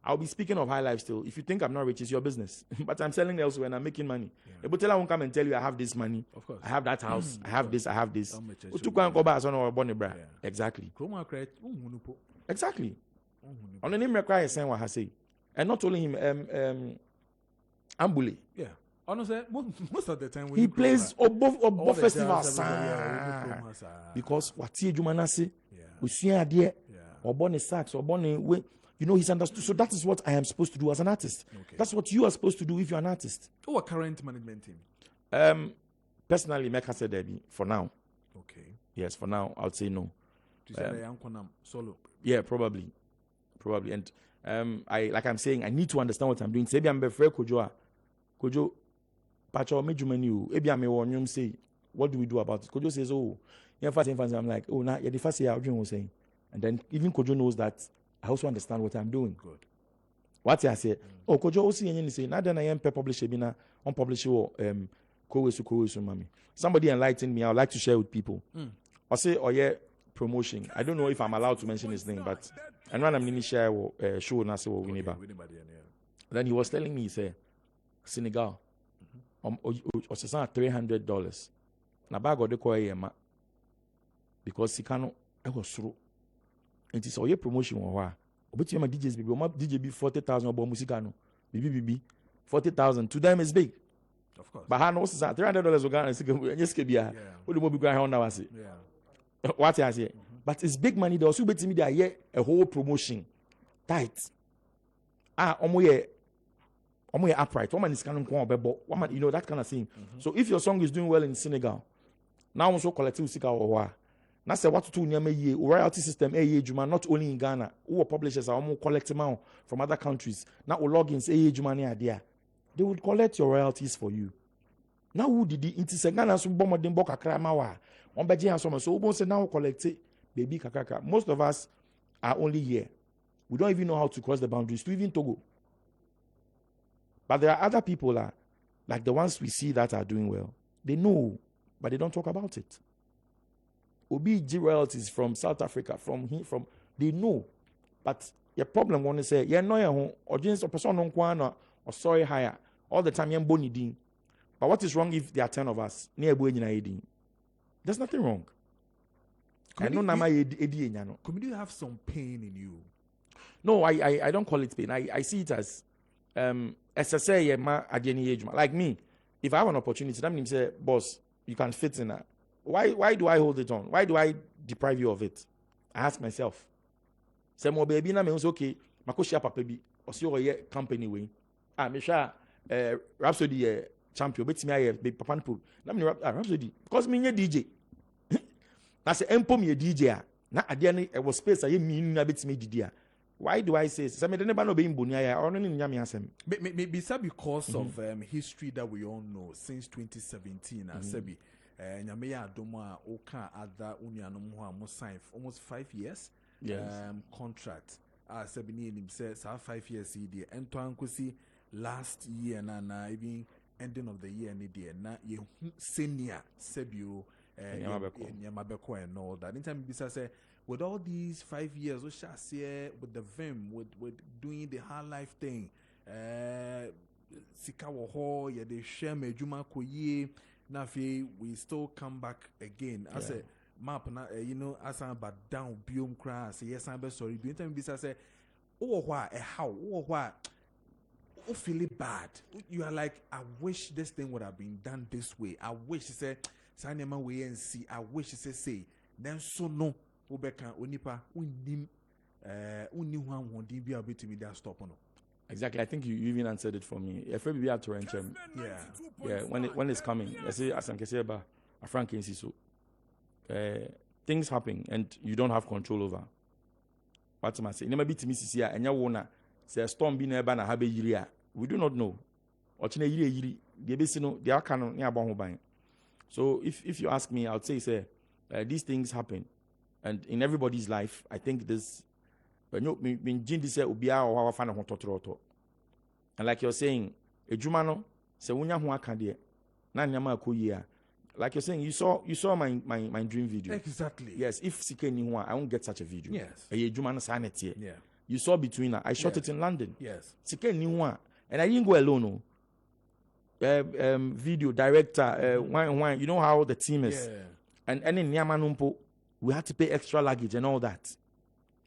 I'll be speaking of high life still. If you think I'm not rich, it's your business. But I'm selling elsewhere and I'm making money. A Botella won't come and tell you I have this money. Of course. I have that house. I have this. I have this. Exactly. Exactly. On the name require saying what I say. And not only him, Ambule. Yeah. Honestly, most of the time he plays both festivals. Because what you manasi, we see idea, or born a sax, or born a you know, he's understood. So that is what I am supposed to do as an artist. Okay. That's what you are supposed to do if you're an artist. Who are current management team? Personally, Mecca said Debbie for now. Okay. Yes, for now, I would say no. Solo. Yeah, probably. And I'm saying, I need to understand what I'm doing. Say, I'm afraid Kojo, Pacho, Mejumenu, Ebi I'm a say, what do we do about it? Kojo says, oh, I'm like, oh, now you're the first year was saying. And then even Kojo knows that I also understand what I'm doing. Good. What I say, oh, Kojo also say, now then I am publish bina unpublished Kowesu mami. Somebody enlightened me. I would like to share with people. I say, oh yeah, promotion. I don't know if I'm allowed to mention his name, but And when I'm in share show na say we neighbor. Then he was telling me, he said, Senegal, $300. Na bag of the koye because he cannot was through. And it's all your promotion or but you DJs baby, DJ be 40,000 about musicano. BB 40,000 to them is big. Of course. But how knows that $300 and just be what the mobile ground now I say. What I say. But it's big money. They also bet me that a whole promotion tight. Omoye upright. One man is coming one man, you know, that kind of thing. So if your song is doing well in Senegal, now also collective sika or now say what to do near me royalty system juma not only in Ghana, who publishers are almost collecting from other countries. Now logins juma near there. They would collect your royalties for you. Now who did the into Ghana so bomb dem boka kramawa. On beji and so who say now collect it, baby kakaka. Most of us are only here. We don't even know how to cross the boundaries to even Togo. But there are other people like the ones we see that are doing well. They know, but they don't talk about it. OBG royalties from South Africa, from they know. But your problem when they say, yeah, no, your audience or person on or sorry higher all the time, boni din. But what is wrong if there are 10 of us near Buenina? There's nothing wrong. I know Nama Edi. Could you have some pain in you? No, I don't call it pain. I see it as SSA ma ageni age. Like me, if I have an opportunity, that means say, boss, you can fit in that. Why do I hold it on? Why do I deprive you of it? I ask myself. Say mo baby na me okay. Makoshi papa bi. Osi o company way. Me sha Rhapsody champion. Bet me aye be papa npo. Na me Rhapsody because me nye DJ. Na say empo me DJ na ade ne was space aye me na bet me didi a. Why do I say so? Me never know being bonia or no nyame asem. Maybe because of history that we all know since 2017 and sebi Nyameya Adoma Oka Ada Unianum almost signed almost 5 years contract. Sebini him says 5 years CD and to last year na even ending of the year ni dear na ye senior Sebio Nyamabeko and all that. Anytime Bisa say with all these 5 years, we shall see with the vim with doing the hard life thing. Sikawo ho ya de share me juma koye. Nafi, we still come back again. I say map na you know as I'm but down biome crass. Yes, I'm sorry. Do you tell me this? I say, oh why how why oh feel it bad. You are like, I wish this thing would have been done this way. I wish he said sign my way and see. I wish he said say then so no Obeka onipa unim uniwan won't be able to me that stop on. Exactly. I think you even answered it for me. If we have to rent him, when it's coming, I say as I say about a frank so things happen and you don't have control over. What am I saying? Never be to Mrs. Sia and Yawana say a storm be near Bana Habe Yiria. We do not know. Or China Yiri, the Abysino, the Arcano near Bonhobain. So if you ask me, I would say these things happen. And in everybody's life, I think this. When you mean Jindi say Ubia or our fan of Totroto. And like you're saying, a Jumano, say Unya Huakadie, Nanyama Kuya. Like you're saying, you saw my dream video. Exactly. Yes, if Sike Nihua, I won't get such a video. Yes. A Jumano Sanity. Yeah. You saw Between her. I shot it in London. Yes. Sike Nihua. And I didn't go alone. Video director, you know how the team is. Yeah. And in Yamanumpo, we had to pay extra luggage and all that.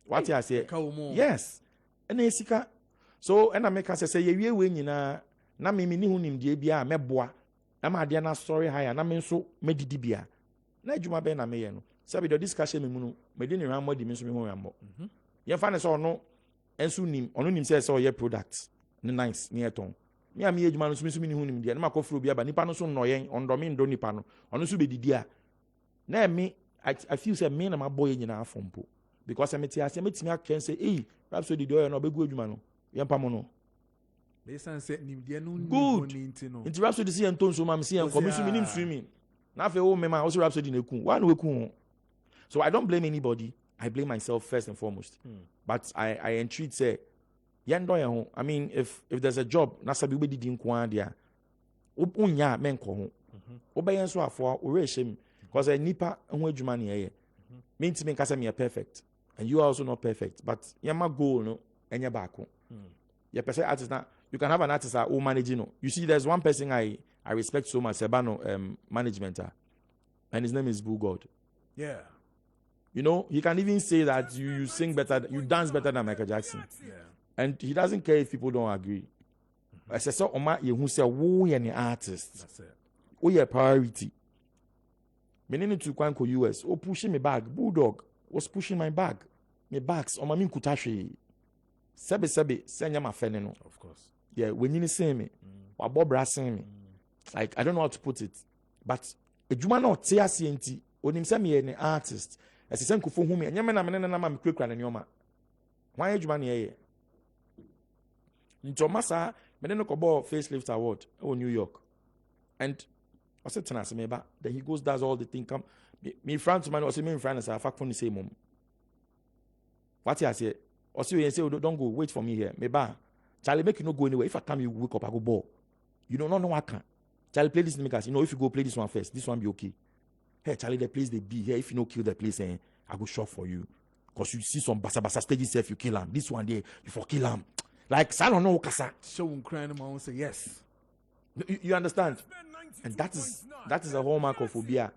What I say? Yes. And Esika. So, and I make us say, ye win na me ni hunim die bia meboa. Na ma de na story higher. Na me nso medidi bia. Na adwuma be na me ye no. Sabi the discussion me mu no, me de ni ran mo di me nso me ho ran mo. Ye fa ne so no enso nim, ono nim say ye product. Ne nice, ne eton. Me am ye adwuma no so me ni hunim die. Na makofro bia ba nipa no so no yen, ondo me ndo nipa no. Ono so be didi a. Na me I feel say me na my boy nyina afompo because I met me can say hey Rhapsody do no be go adwuma no yempa mo no they say nimdia no good into Rhapsody see enton so mam see en commission minim swimming na fe o me ma also Rhapsody na ku one we ku. So I don't blame anybody, I blame myself first and foremost. But I entreat say yendo ye ho. I mean if there's a job na sabi we didi nko a dia unya men ko ho obeyen so afo o re hye because a nipa ho adwuma na ye mean to me kasa me perfect and you are also not perfect. But my goal, no, and your back. Your person artist now. You can have an artist who managing. No. You see, there's one person I respect so much, Sebano management, and his name is Boo God. Yeah. You know, he can even say that you sing better, you dance better than Michael Jackson. Yeah. And he doesn't care if people don't agree. I said, so Oma, you who say, "Who are an artist? That's it. Who your priority?" Meaning to Kwanko US, pushing me bag. Bulldog was pushing my bag. My bags on my min kutashi. Sebe, send my feneno. Of course. Yeah, when you see me, or Bob Brassing me. Like, I don't know how to put it. But a Juma no tea CNT, when him send me an artist, as he sent for whom and Yaman quick and Yoma. Why Juma near? In Tomasa, Meneno Kobo Facelift Award, New York. And I said to Nasa, then he goes, does all the thing. Come, me friend to man, or me friend, as I fact from the same mom. What I say, or see, you say, don't go, wait for me here. Meba, Charlie, make you not go anywhere. If I come, you wake up, I go ball. You don't know I can. Charlie, play this because you know if you go play this one first, this one be okay. Hey, Charlie, the place they be here. If you no kill the place, I go shop for you. Because you see some basa stages if you kill him. This one there, you for kill him. Like, I don't know, Kasa. Show him crying him and say yes. You understand? And that is a hallmark of Obia.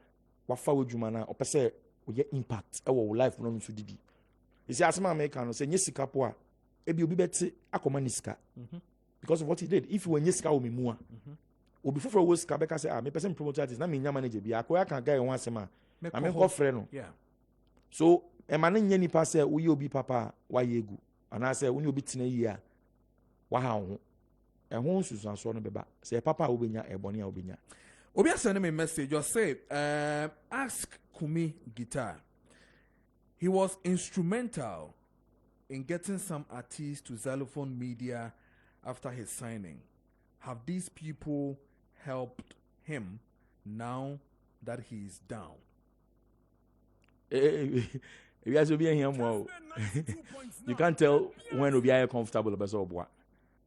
What for would you man? Or per se, we get impact. Our life no to didi. You see, as my American say, yes, Sikapoa. Ebi obi beti akomaniska. Because of what he did. If you were Yeska or Mimua, or before was Kabeka say, me person promoter artist, na me manager be. Akoya can guy once a man. I mean, call friend. Yeah. So, a man in Yenny pass, we obi papa, why yegu. And I say, when you be in a year, wow. And once you saw beba, say, Papa Obinya, Ebonia Obinya. Obia send me a message, just say, ask KUMI Guitar. He was instrumental in getting some artists to Xylophone Media after his signing. Have these people helped him now that he's down? You can't tell when Obiya comfortable about.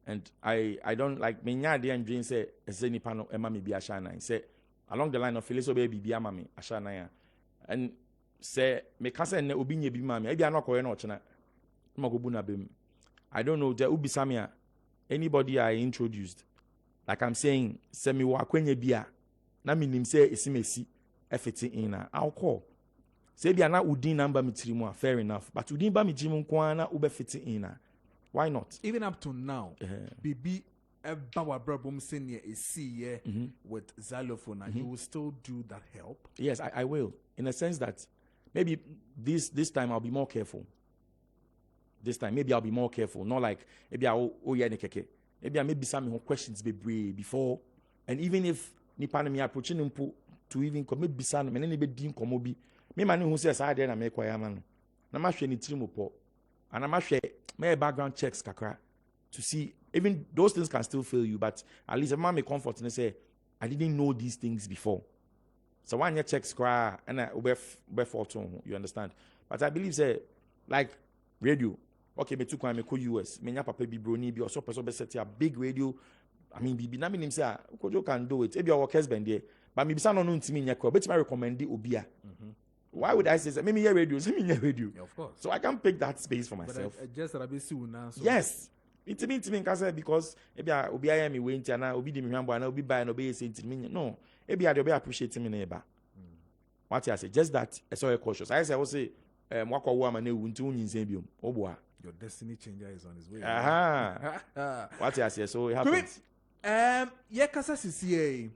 And I don't like me nyade and dream say any panel Emma me be a shana. Say along the line of Phyllis Obe be a mammy a shana. And say me can't ne obi nye bi mammy. Maybe I'm not going to chana. I don't know. There will be some anybody I introduced. Like I'm saying, semi wa kwenye bia. Na minim say esimesi effort in I'll call. Say be na udin number me tirimu, fair enough. But udin ba me jimu kwana ube fit in. Why not? Even up to now, BB Bawa Brabum senior is see with Xylophone, and he will still do that help. Yes, I will. In a sense that maybe this time I'll be more careful. This time maybe I'll be more careful. Not like maybe maybe I maybe some questions be before, and even if nipa me approaching him to even come maybe some me be dim komobi. Me man who says I there na make kwaya man. Na ma hwe ni tirimu po. And I'm actually my background checks kakra to see even those things can still fail you, but at least a man may comfort and say, I didn't know these things before. So one year checks cry and I you understand. But I believe say like radio. Okay, me took me US, me papa be brony be or so person be set a big radio. I mean bibi na me nim say Kojo can do it. Maybe our Kessben there. But me bisa no ntimi nyakwa, bet me recommend the obia. Why would I say that? Maybe radio. Yeah, of course. So I can pick that space for myself. But just that I be soon now. So. Yes. It's me because maybe I will be I am waiting and I will be the member and I will be buying obey saying to me. No. Maybe I will be appreciating me neighbor. What I say, just that I saw cautious. I say I will say wako woman unto unzembium. Oh boy. Your destiny changer is on his way. What I say, so it happens. Yeah, Kasa CCA.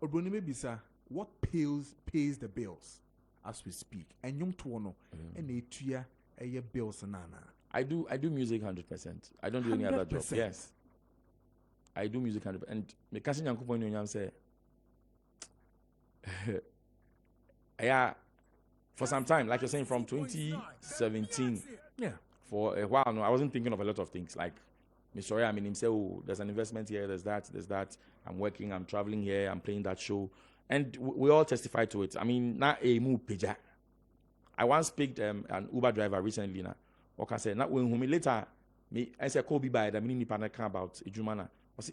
Obroni me bisa. What pays the bills as we speak? And young tuono and etuya a bills nana. I do music 100%. I don't do any other job. Yes. I do music 100%. And me kasi nyanko po nyam say yeah, for some time, like you're saying, from 2017, yeah, for a while now, I wasn't thinking of a lot of things. Like, sorry, I mean, him say, oh, there's an investment here, there's that. I'm working, I'm traveling here, I'm playing that show. And we all testify to it. I mean, not a move pager. I once picked an Uber driver recently. Now, what can I say? Not when me later, me I said, Kobe by the mini partner about a Jumana. I say,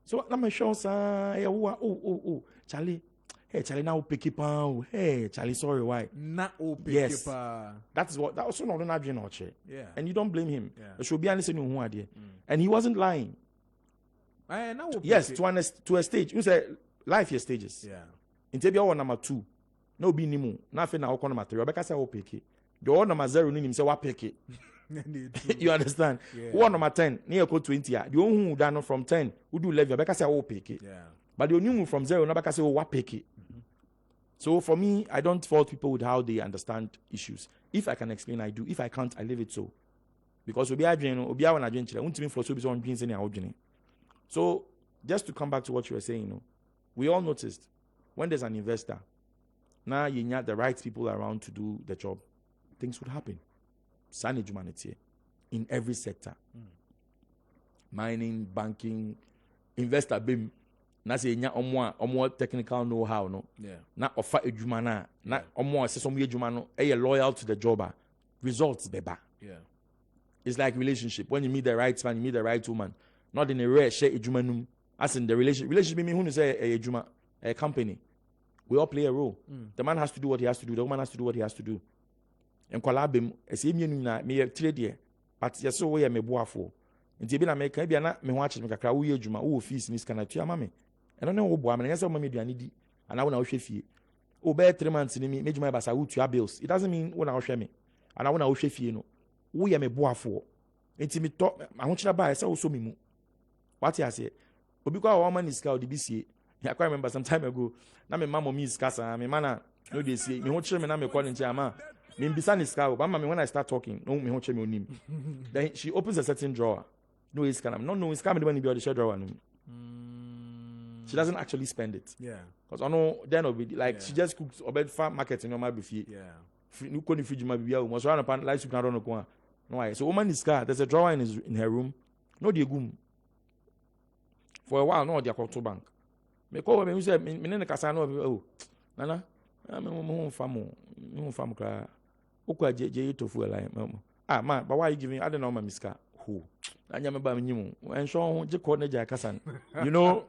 so let me show, oh, Charlie. hey Charlie now pick it up. Hey Charlie, sorry, why? Not open. Yes. That also not an adrenaline check. Yeah. And you don't blame him. Yeah. There should be anything who idea. And he wasn't lying. Yes, to a stage. You say life your stages. Yeah. In Tebia or number 2. No be nimu. Nothing now number 3. Rebecca say pick it. The one number 0 nim say what pick it. You understand? Yeah. One number 10, near code 20. The one who done from 10 who do 11. Rebecca say pick it. Yeah. But the new from 0, Rebecca say what pick it. So for me, I don't fault people with how they understand issues. If I can explain, I do. If I can't, I leave it so. Because so just to come back to what you were saying, we all noticed when there's an investor, now you need the right people around to do the job, things would happen. Sanity humanity in every sector. Mining, banking, investor BIM. Na say nya omo technical know-how no. Yeah. Na offer edwuma na omo say some edwuma no loyal to the job. Results beba. Yeah. It's like relationship. When you meet the right man, you meet the right woman. Not in a rare share edwuma num. As in the relationship me who say edwuma a company. We all play a role. The man has to do what he has to do. The woman has to do what he has to do. And collab ese me na me trade there. But yes so we me boafo. Nti bi na me kan bi na me ho ache me kakra wo edwuma wo fees ni scan na tua ma me. And I know what boy, I mean, I said, Mammy, do I need and I want to share you. 3 months in me, made my basa with your bills. It doesn't mean when I share me. And I want to share you. We am a boy for. It's me talk. I want you to buy. I say, also me. What I say? But because our man is scout the BCA, I can remember some time ago. Now my mom is scassa. My man, no, they say, me want you to me calling Chama. Me bisan is scout. But when I start talking, no, me want you me Then she opens a certain drawer. No, it's kind of no, it's coming when you be on the drawer. She doesn't actually spend it. Yeah. Because I know then it'll be like she just cooks about farm market in your buffet. Yeah. You couldn't feed my baby. Most run upon lights you can run on. No, so woman is car. There's a drawer in her room. No, the goom. For a while, no, the account bank. Me call me say me in the casano. Oh, nana, I'm home farm cry. Okwa je to fuel like ah man, but why you giving? I don't know my miska. Who? And you know,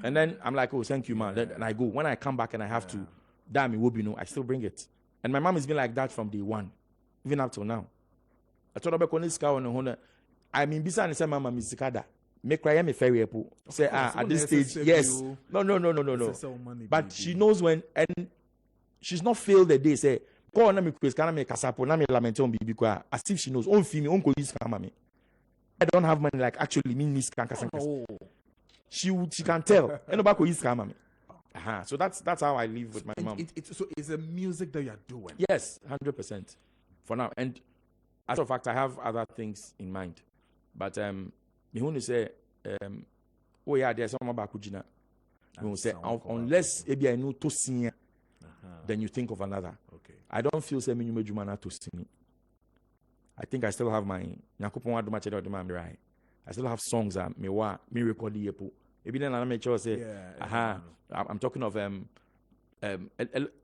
and then I'm like, oh, thank you, man. And I go. When I come back and I have to, damn, it will be no. I still bring it. And my mom has been like that from day one, even up till now. I told her about this car on the Honda. I mean, besides, say, Mama, Miss Kada, make cry me ferry apple. Say, at this stage, yes. No. But she knows when, and she's not failed the day. Say, go on, me quiz, can I make a sapo? Na me lament on baby kwa. As if she knows. On film, on go use me. I don't have money like actually me miss can't. She can tell. And nobody use me. So that's how I live with my mom. So it's a music that you are doing. Yes, 100% for now. And as a fact, I have other things in mind. But me who say oh yeah, there's some about Kujina. You say unless maybe I know to sing, then you think of another. Okay. I don't feel say me you mejuma to sing. I think I still have my Nyakopon adu mache do ma right. I still have songs that me record the yepo. Maybe then I make sure say I'm talking of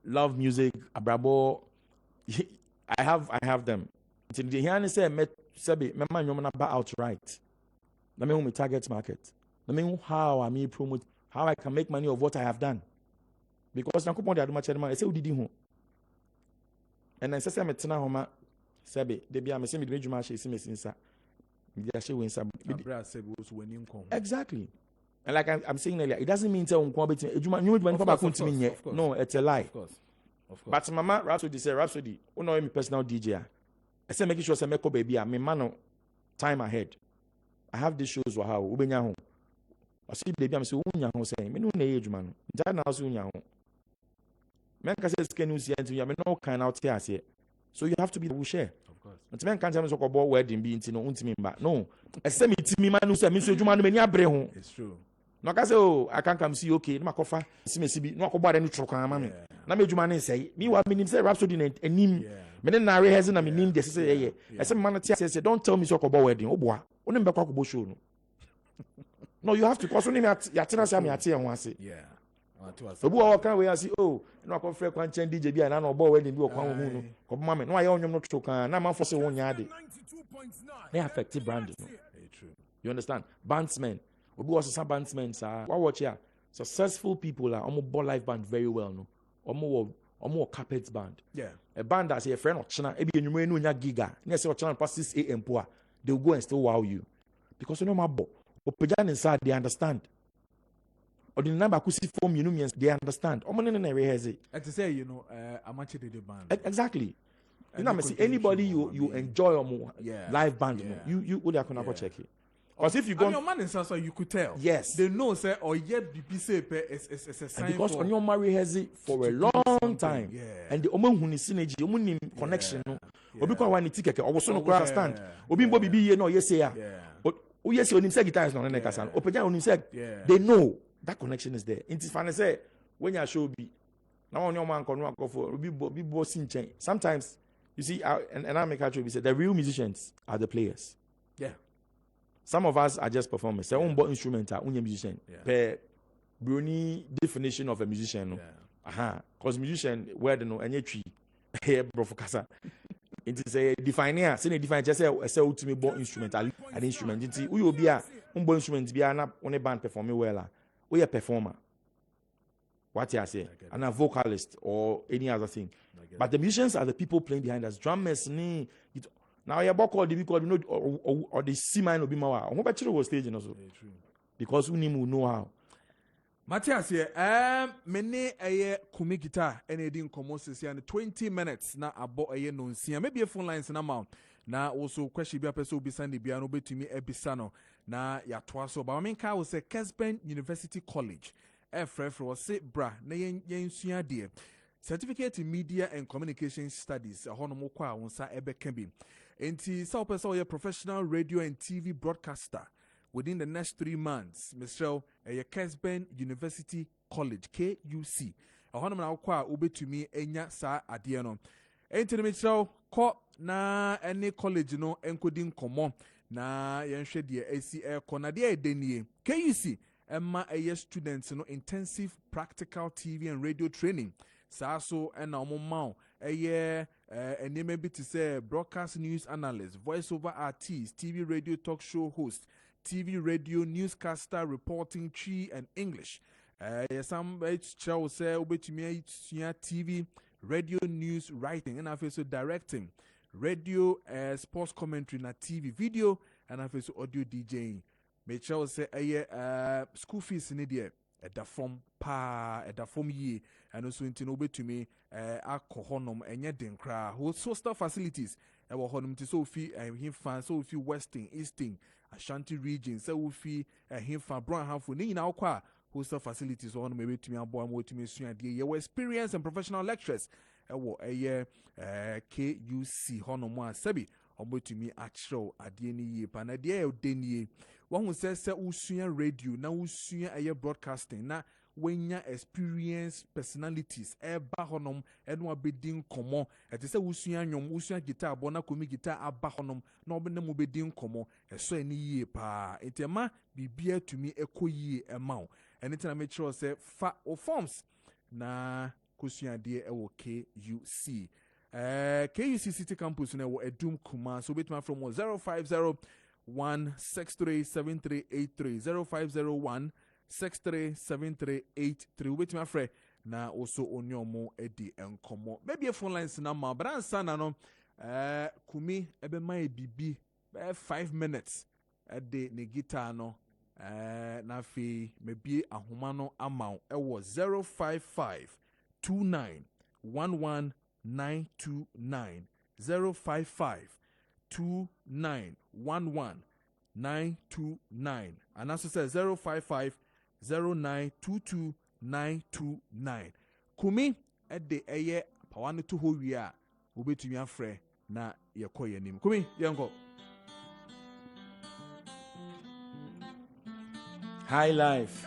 love music, abrabo. I have them. Until the here say me sabi me man nyoma na outright. Let me who me target market. Let me how I may promote, how I can make money of what I have done. Because Nyakopon adu mache do ma say udidi ho. And then say me tena homa Sabe, they be a semi major match is sinsa. Exactly. And like I'm saying earlier, it doesn't mean tell no, it's a lie. Of course. But Mama Rhapsody say Rhapsody, oh no, me personal DJ. I say making sure say make baby, me man time ahead. I have these shows how ubenya home. I see baby, I'm say unya home say me no na age man. That now so unya home. Men can say scan news here to me no kind out here. So you have to be the share. Of course. But men can't tell me so about wedding being no untimi back. No. I say me timi man who say me so juma no me abre ho. It's true. No ka say oh I can't come see okay. No makofa. See me see no akoba any trok am me. Na me juma na say me wa me say Rhapsody enim. Me na rehearsing na me nim dey say I say man say don't tell me so about wedding. Oboa. Oni mbekwa akobo show no. No, you have to cause only ya tena say me ate ho ase. Yeah. Obu o kan we asi oh no akofre kwan chen DJ bi na obo wedding bi o kwan hu no ko ma me no aye onyom no tro kan na man for say won nya de they affect brand no. True. You understand? Bandsmen obi was some bandsmen sir what watch here successful people are almost ball live band very well, no. Almost carpet band. Yeah. A band that's a friend of China, maybe you know giga. Next year China past 6 a.m. they'll go and still wow you. Because you know my bo. Opejan inside they understand. Or the number could see form, you know, they understand. And to say, you know, amateur the band. Exactly. You know, anybody you enjoy or more live band, you would have to check it. Because if you go, your man in Sasa, you could tell. Yes, they know, say, or yet BBC is a sign. Because on your marry has it for a long time, and the omen who is synergy, omen connection, or because when you ticket, or was so no understand, or being Bobby B, no, yes, yeah, but oh, yes, you say guitar is not an Ekasan, or Pajan only said, they know that connection is there. It is funny, say, when you show be now on your man can go for be bossing chain. Sometimes you see, and I make actually say the real musicians are the players. Yeah. Some of us are just performers. They own both instrumental, own musician. Per Bruni definition of a musician. No. Because musician, where the no any tree, here brofokasa. It is a definer. Say define just say ultimate born instrumental an instrument. It is we will be a born instrument be an on a band performing well. We a performer. What you say? And a vocalist or any other thing. But the musicians are the people playing behind us. Drummers, now you about the because you know or the C mine will be more. I hope actually was staging also. Because we know how. Matthias here, many a KUMI guitar and a din commosis and 20 minutes na abo a no see. Maybe a phone lines na mount. Na also question be a person be send the piano be to me ebisano na ya twaso. But I mean ka was a Kessben University College. Frefro was say bra na yen suya dear. Certificate in Media and Communication Studies. A honomo kwa unsa ebe kembi. Enti sa opesa oye professional radio and TV broadcaster within the next 3 months. Michelle, a Kessben University College KUC. A honomo na kwa ube to me enya sa adiano. Enti Michelle ko na any college no encoding komo na yenhwe de AC air kona de edenie. KUC emma a students no intensive practical TV and radio training. So and now mom and name maybe to say broadcast news analyst, voiceover artist, TV radio talk show host, TV radio newscaster reporting tree and English. Some shall say obey to me TV radio news writing and I feel so directing radio sports commentary na TV video and I feel so audio DJing. May shall say school fees in the at the form at the form ye and also in obey to me alcoholum and yet den cry who hostel facilities our honum to Sophie and him fan Sophie Western Easting Ashanti region so fee him fan brown half for now qua hostel facilities on maybe to me and boy more to me soon your experience and professional lectures a year KUC honum sebi obo to me actual adie ni ye pa na de odenie one who says usua radio na usua aye broadcasting na wenya experience personalities eba honom eno abedin komo ete se usua nwom usua guitar bo na KUMI guitar aba honom na obena mu bedin komo eso eni ye pa entema bibia to me ekoyie ema ene tena make sure say fa o forms na kusua de ewo KUC KUC City Campus na wo Edum Kuma so betma from 05016373830 05016373830 betma frɛ na also onyomo edi enkomo maybe a phone lines number but answer na no KUMI ebe mai bibi 5 minutes de ne guitar no na fi maybe ahoma no amount ewo 0552911 929 0552911 929 and also says 0550922 KUMI at the aye pawano to ho wi a obetumi afrɛ na yekoye nim KUMI yengo high life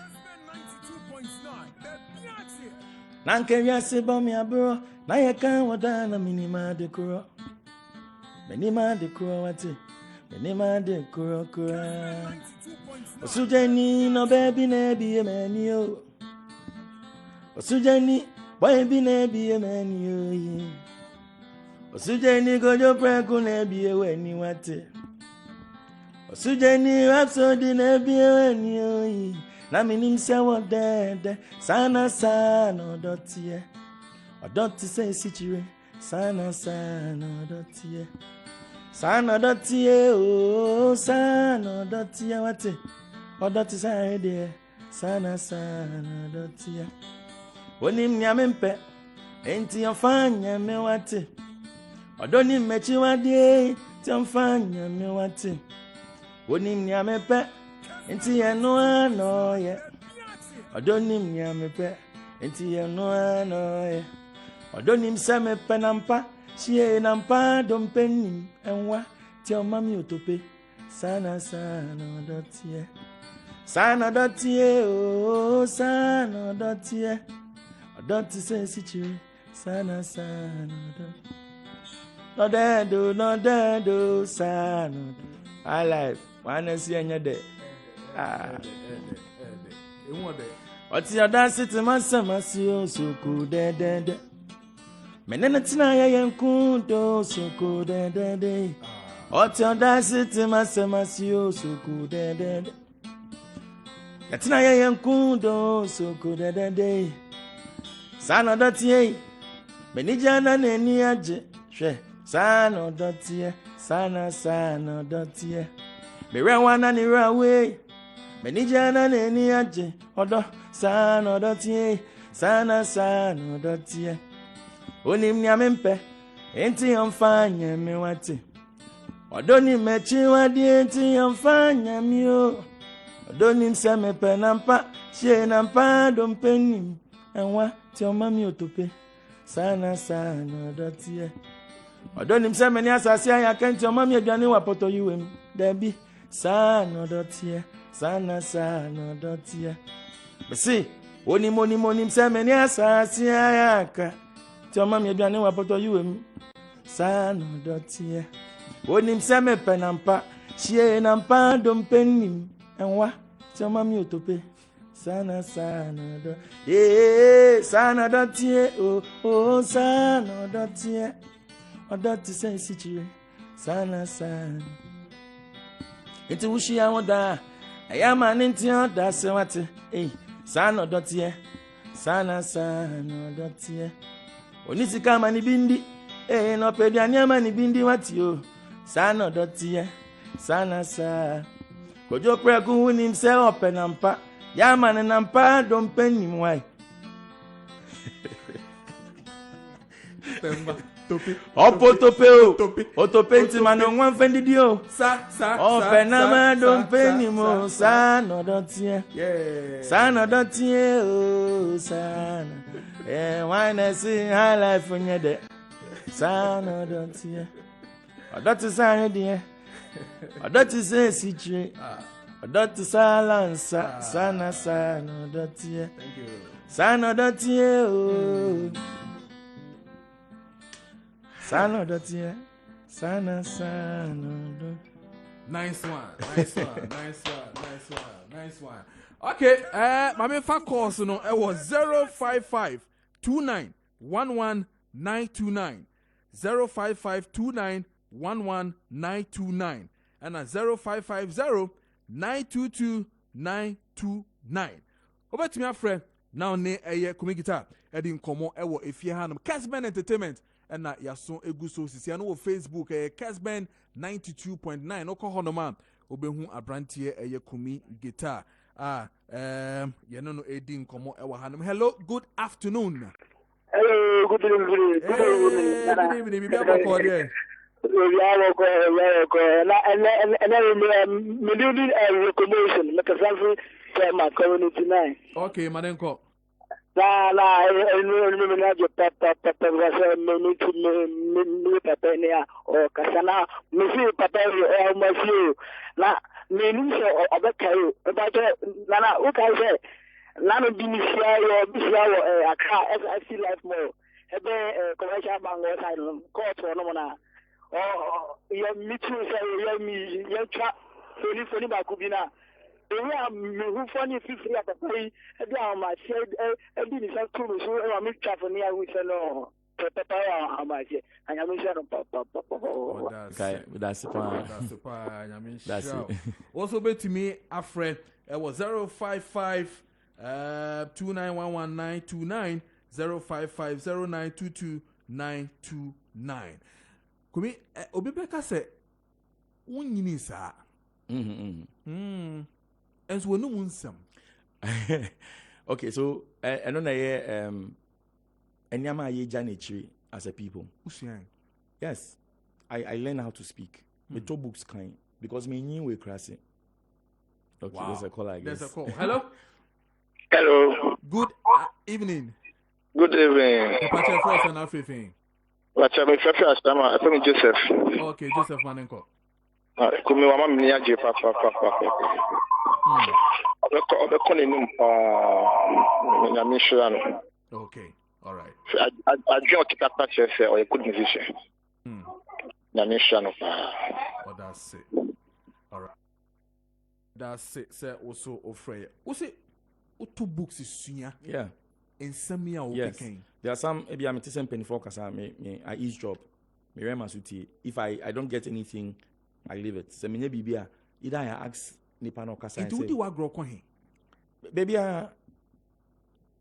Kessben 92.9. Nanke yase bomi abro na ye kan wada na minima de kuro wati minima de kuro osujeni no baby na bi emani o osujeni boy bi na bi emani o osujeni Kojo Preko na bi eweni wati osujeni rhapsody na bi eweni o na minim se wo dede sana sana odotie odoti se sichire sana sana odotie sana odotie o sana odotie wate odoti sa de sana sana odotie onim nyamempe enti afanya me wate odoni mechi wade ti afanya me wate onim nyamempe enti eno ano ye odonim nyamempe enti eno ano ye odonim seme penampa sie nampa dompenim enwa ti omami otope sana sana odotie o sana odotie odoti se sichire sana sana no dedo sana I life wanna see anya de oti odasi ti masama si o soko de menene tina ya yenku do soko de oti odasi ti masama si o soko de tina ya yenku do soko de sana dotie menijana neni aje hwe sana dotie sana dotie mere wana ni rawe menijana neni aje odo sana dotie sana dotie onim nyamempe enti yamfanya me wate odo ni mechi wadi enti yamfanya mi o odo ni seme penampa she nampa dompenim enwa ti omami otope sana dotie odonim se meni asase aya kenti omami aduane wa poto yuwem dabi sana dotie sana dotie besi onim se meni asase aya ka ti omami aduane wa poto yuwem sana dotie onim se me penampa shie nampa dompenim enwa ti omami otope sana do sana dotie o sana dotie odoti se sichire sana enti wushi awoda ayama ninti oda se wate sana dotie sana dotie onisika mani bindi no peduani amani bindi wati o sana dotie sana Kojo Preko hunim se openampa ya man nampa dompenim wai topi opo tope o tope nti man nwan fendidi o o penama dompenim o sana dotie sana dotie o sana why see high life nyede sana dotie odoti sana die odoti se sichire odoti salansa sana dotie thank you sana dotie o sana dotie sana do nice one okay mama fa course no it was 05529119929 05529119929 and 0550922929. Obetumi afre now ne eye kumi guitar edi nkomo ewo efie hanum Kessben Entertainment na yaso eguso sisi no wo Facebook Kessben 92.9 okọ honoma obehu abrantie eye kumi guitar yeno no edi nkomo ewo hanum. Hello, good afternoon. Hello, good evening. Good evening. Bibi aboko there. And recommendation, make a selfie for my community nine. Okay, Madenko. I remember your papa was a minute to or Cassana, Monsieur Papa or Monsieur. Now, meaning so of a carry about Nana, what I say. None of the car as I see life more. Have a commercial bank was I call for no. Oh, your meeting say your trap, funny Bakubina. They are who funny 50 at the pay, and my said, I didn't have to so I make trap for near with no. How much? I am sure Papa. Okay, that's fine. Also, bet to me, a friend. was 055 2911929 055 0922 Kumi obi beka say wonyini sa as we no unsam. Okay, so I know na enyama ye janichi as a people. Yes, I learn how to speak. Me two books kind because me knew we crassing. Okay, wow. There's a call, I guess. There's a call. Hello. Hello. Good evening. Good evening. Patrick Frost and everything. What's up, I'm Joseph. Okay, Joseph Manenko. Kumi wa mama ni aje pa. Obe kone num na mission. Okay, all right. I join Kitapa chef or a good musician. Na mission. Oh, that's it. All right. That's it. Say also offer. Ose two books is sunya. Yeah. In some year yes. There are some maybe I'm teaching penny for kasa me I each job. Me rema suti. If I don't get anything, I leave it. So me bibia either I ask nipa no kasa and say. Into what grow kohe?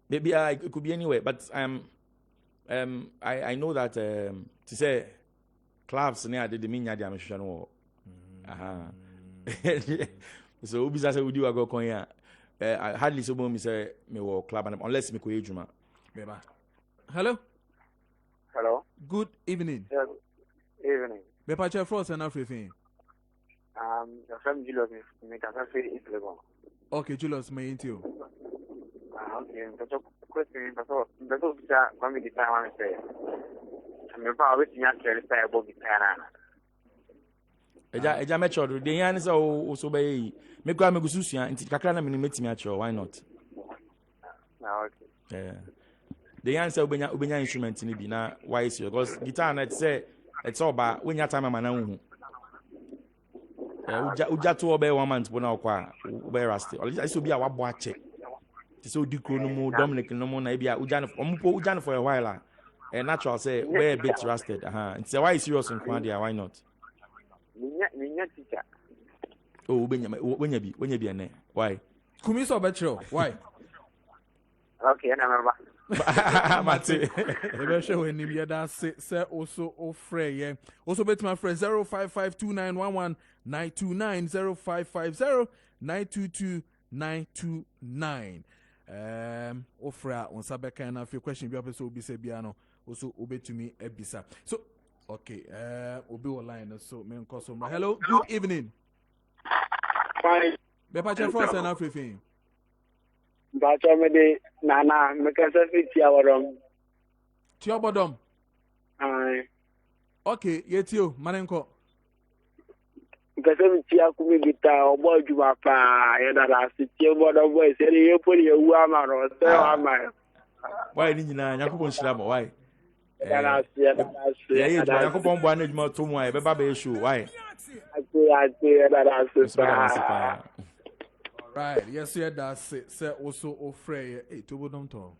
Maybe it could be anywhere, but I know that to say clubs near the minya dia me hwehwe no. So we say we do go kohe. I hardly so me say me wo club unless me ko ejuma. Beba. Hello. Hello. Good evening. Yeah, evening. Me Patrick Frost and everything. Your friend Julius me can say it level. Okay, Julius me into you. Okay, that's a question. That's when we decide what to say. Me pa we tinya kere say about the time. Eja me chodo de yan say o so be me kwa me gususua nti kakra na me metimi a chiro why not? Okay. Yeah. The yan say obenya instrument ni bi na why is because guitar na say it's all about when you time man na hu. Uja to obe 1 month bo na okwa obe rusty. I so bi a wabo ache. Ti so di kro no mu Dominic no mu na bi a uja no omupo uja no for a while natural say we a bit rusted. Nti why serious in kwa there why not? Minya teacher. Oh, when you be ene. Why? Kumi so betro. Why? Okay, na remember. Mate. Ebe show when you that say also ofre ye. Also bet my friend 0552911929 0550922929. Ofra on sabeka na few question bi apeso obi se bia no also obetumi ebisa. So okay, obi online so me nko so. Hello, good evening. Fine. Be Patrick Frost and everything. Bacha me de nana me ka se fit ya worom. Tio bodom. Ai. Okay, yetio manenko. Ka se fit ya ku mi gita obo juma pa ya dara si tio bodom boy se ye pori ye wu amaro se ama. Why ni nyina yakobon shira mo why? Dara si. Yeah, yakobon bo anadwuma to mu ai be ba be show why? Right, yes, yeah, that's it. Say also ofre hey to bodom to.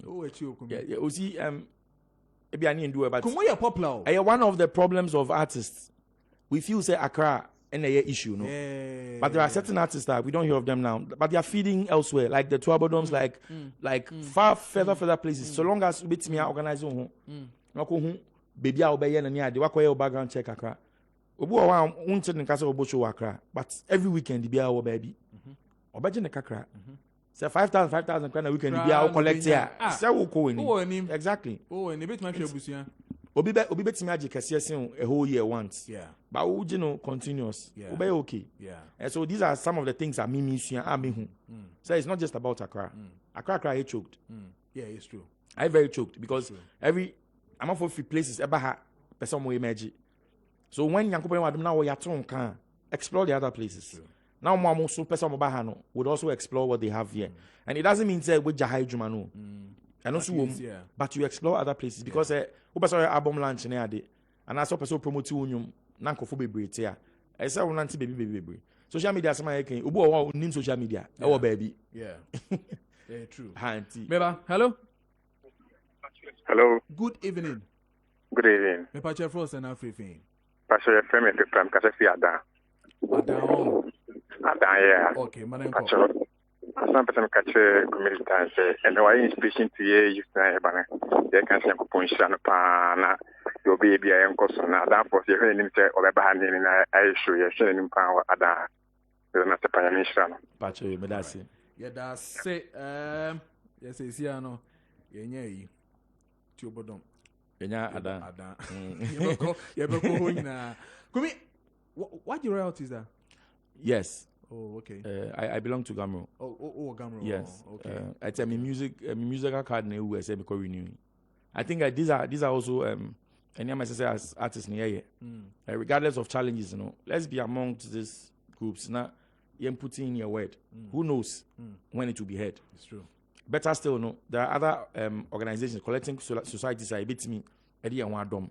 Oh, echi okumi. Yeah, o see maybe I need do but Kumo ya popular. One of the problems of artists. We feel say Accra and a issue, no. Yeah. But there are certain artists that we don't hear of them now, but they are feeding elsewhere, like the Tuabodoms, like far further places. So long as we me organize no ko baby a obey na near the wakoye background check Accra. Obu wa unti ne kasa obo show Accra, but every weekend be our baby. Obaje ne kakra. Say 5,000 kana weekend be our collect here. Say wo ko ni. Exactly. Oh, and bit my busia. Obi betimi age kase sen a whole year once. Yeah. But you know continuous. Yeah. Obi okay. Yeah. And so these are some of the things that me sua hu. So it's not just about Accra. Accra he choked. Yeah, it's true. I very choked because every I'm off of places ever ha person mo imagine. So when Yankopon wadom na wo yaton kan explore the other places. Now mo so person mo ba ha no would also explore what they have here. And it doesn't mean say we jahai juma no. And also but you explore other places because we person album launch na ade and also person promote unyum na nkofo bebre tia. I say we nanti baby. Social media sama ye kan obu o nim social media e wo baby. Yeah. Yeah, true. Hanti. Beba, hello. Hello. Good evening. Good evening. Me Patrick Frost and everything. Pastor your friend me pam ka se fi ada. Ada. Adan, Okay, man. Some person catch a community and say, and why inspiration to you say, Banner, they can say, Punchana Pana, your baby, and Cosona, that was your name, or a band in I show you, sharing power, Ada, you're not a pioneer. Pacho, you better say. Yeah, that's it. Yes, it's here, no. Yeah, Tubodom. Yeah, Ada. You ever go home now? KUMI, what your royalties are? Yes. Oh, okay. I belong to Gamro. Oh, Gamro. Yes. Oh, okay. I tell me musical card in the USA because renewing. I think these are also any of my sisters as artists in here. Regardless of challenges, let's be amongst these groups. Now, you're putting in your word. Who knows when it will be heard? It's true. Better still, there are other organizations collecting societies. I beat me. Eddie and one dom.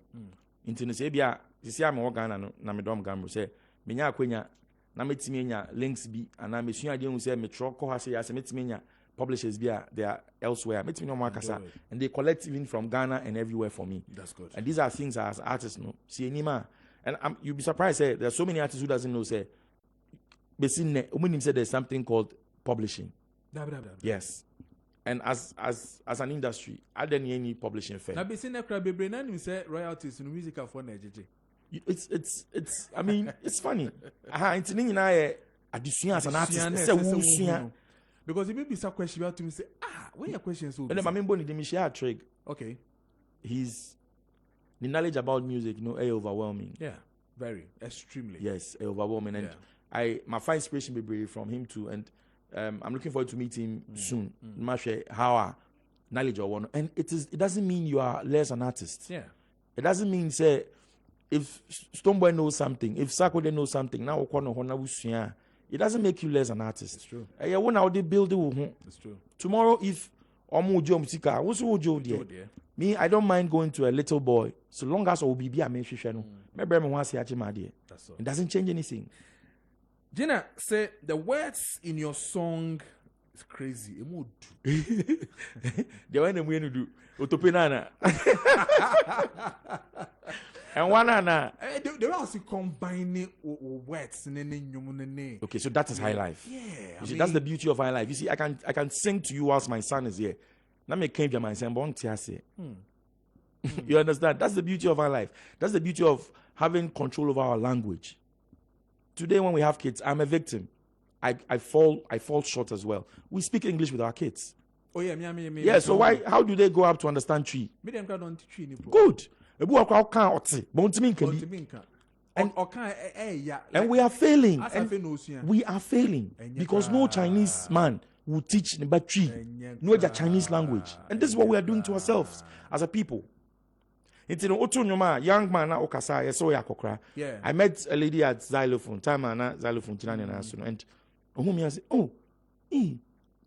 Into say, this year I'm organ na me dom Gamro say, Minya Quenya. Na metimenya links bi and na mesua ade hu say metro ko ha say metimenya publishers bi they are elsewhere metimenya mo akasa and they collect even from Ghana and everywhere for me. That's good. And these are things as artists see anima and you'll be surprised say there are so many artists who doesn't know say besin when say there's something called publishing. Yes. And as an industry I don't need any publishing fair. Na besin na kra bebre na nim say royalties no musical for Nigeria. It's I mean it's funny. It's nyina addition as an artist say wo because if you be some question about to me say when your questions so. And then my main boni dey share trick. Okay. The knowledge about music, overwhelming. Yeah, very extremely. Yes, overwhelming and my find inspiration be from him too and I'm looking forward to meet him soon. How our knowledge or one and it doesn't mean you are less an artist. Yeah. It doesn't mean say if Stoneboy knows something, if Sakode knows something, now it doesn't make you less an artist. It's true. It's true. Tomorrow, if me, I don't mind going to a little boy so long as I will be a it doesn't change anything. Gina, say the words in your song is crazy. The one I'm going to do. Utopinana. And one they were also combining words in okay, so that is high life. Yeah, you see, that's the beauty of high life. You see, I can sing to you whilst my son is here. Now me came to my son, you understand? That's the beauty of our life. That's the beauty of having control over our language. Today, when we have kids, I'm a victim. I fall short as well. We speak English with our kids. Oh yeah, me. Yeah, so how do they go up to understand tree? Good. And we are failing. We are failing because no Chinese man will teach about tree, no Chinese language. And this is what we are doing to ourselves as a people. Young man, I met a lady at xylophone, and whom I said,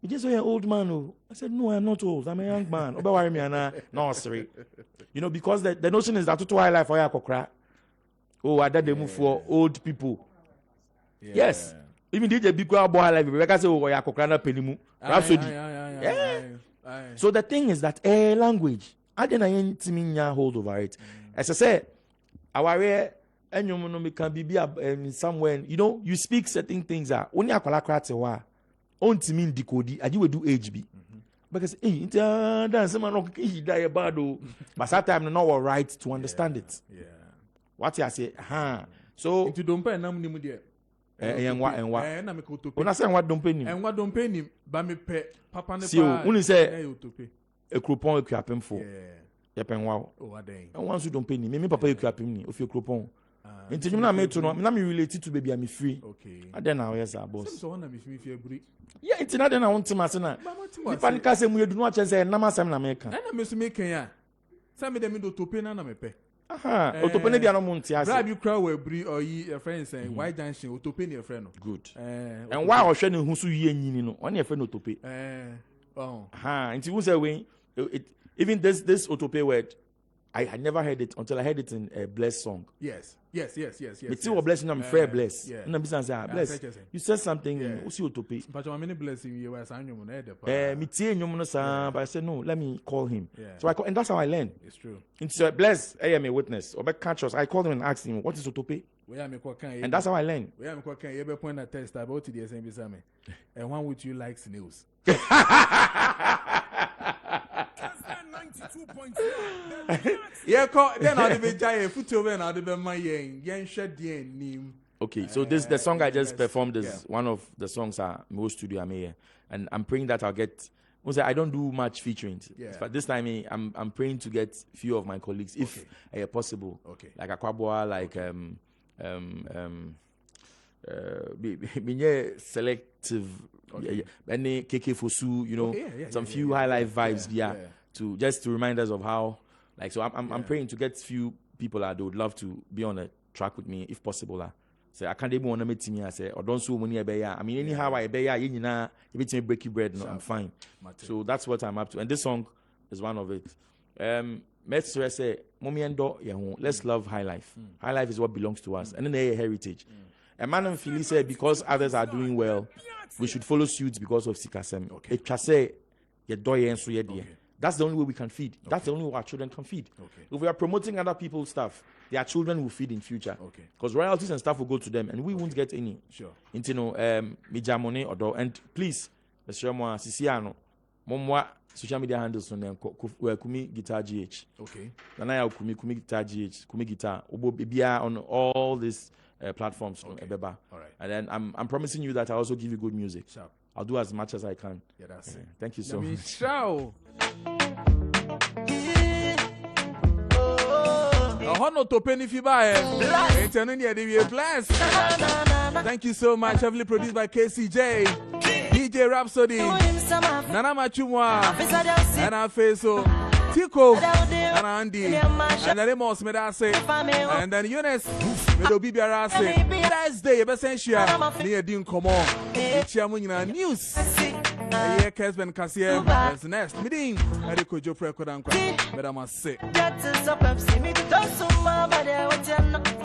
you just say an old man. I said, no, I'm not old. I'm a young man. No, sorry. Because the notion is that to high life for Yakokra. Oh, I did move for old people. Yeah. Yes. Even did a big boy life. I say, oh, Yakokra na penimu. Yeah. So the thing is that language, I didn't mean hold over it. As I said, our and you can be somewhere. You speak certain things that only a kolakra on to mean decode, I do HB. Because dance man die bad. But sometimes not all right to understand it. Yeah. What I say, so if you don't pay nam nimu there. And what na me ko when I say what don't pay him. And what don't pay him, but me pay papa ne pa. When you say a coupon equipment for. Yeah. Wow. Oh, adeng. And once you don't pay me papa equipment me of your coupon. Until you me to no, me related to baby I'm free. Okay. And then now yes, boss. So na me free buri. Yeah, it's not then I want to masena. The panic say we do not change say na masem na make. Na me so make ya. Say me dem do to pay na me pay. Otope ne bia no monti ase. Bribe you crowd we buri or your friend say why junction otope ne your friend no. Good. And why ohwe ne hu so yi anyini no, on your friend otope. Until you say when even this otope word I had never heard it until I heard it in a blessed song. Yes. But still blessing, I'm fair blessed. Yeah. And I'm blessed. You said something, what's your topic? But I'm many blessing you were saying you but I said, no, let me call him. Yeah. So I and that's how I learned. It's true. It's blessed, I am a witness. Or back catch us. I called him and asked him, what is Otope? And that's how I learn. We am quite can ever point a test about to the same exam. And one would you like snails? Yeah, then I'll be giant foot over and I'll be my yen shed the name. Okay, so this the song I just performed is one of the songs I most studio I'm here, and I'm praying that I'll get. I don't do much featuring, but this time I'm praying to get few of my colleagues if possible. Okay, like Akwaboa, like selective, any KK Fosu, you know, some few highlight vibes, to just to remind us of how, like, so I'm praying to get few people that they would love to be on a track with me if possible. So I can't even want to meet me. I say, or don't so many I mean, anyhow, I you know, if it's breaky bread, no, I'm fine. So that's what I'm up to, and this song is one of it. Let's say, let's love high life. High life is what belongs to us, and then a heritage. A man and Philly said, because others are doing well, we should follow suit because of Sikasem. That's the only way we can feed. That's the only way our children can feed. If we are promoting other people's stuff, their children will feed in future. Because royalties and stuff will go to them, and we won't get any. Sure. Mijamone or and please, Mr. Moa Sisiano, Momwa social media handles on them. KUMI Guitar GH. Okay. Nanaya KUMI Guitar GH, KUMI Guitar. Obo Bibia on all these platforms. All right. And then I'm promising you that I also give you good music. Sharp. I'll do as much as I can. Yeah, that's it. Thank you so much. Ciao. To penny blessed. Thank you so much. Heavily produced by KCJ, DJ Rhapsody, Nana Machumwa, and Afeso, Tico, and Andy, and then Emos Medase, and then Eunice, Medo Bibiarase. Thursday, Bessentia, near Dean Common, Chiamunina News. Here, Kessben Cassier, as next meeting, and Kojo Preko, Madame Say.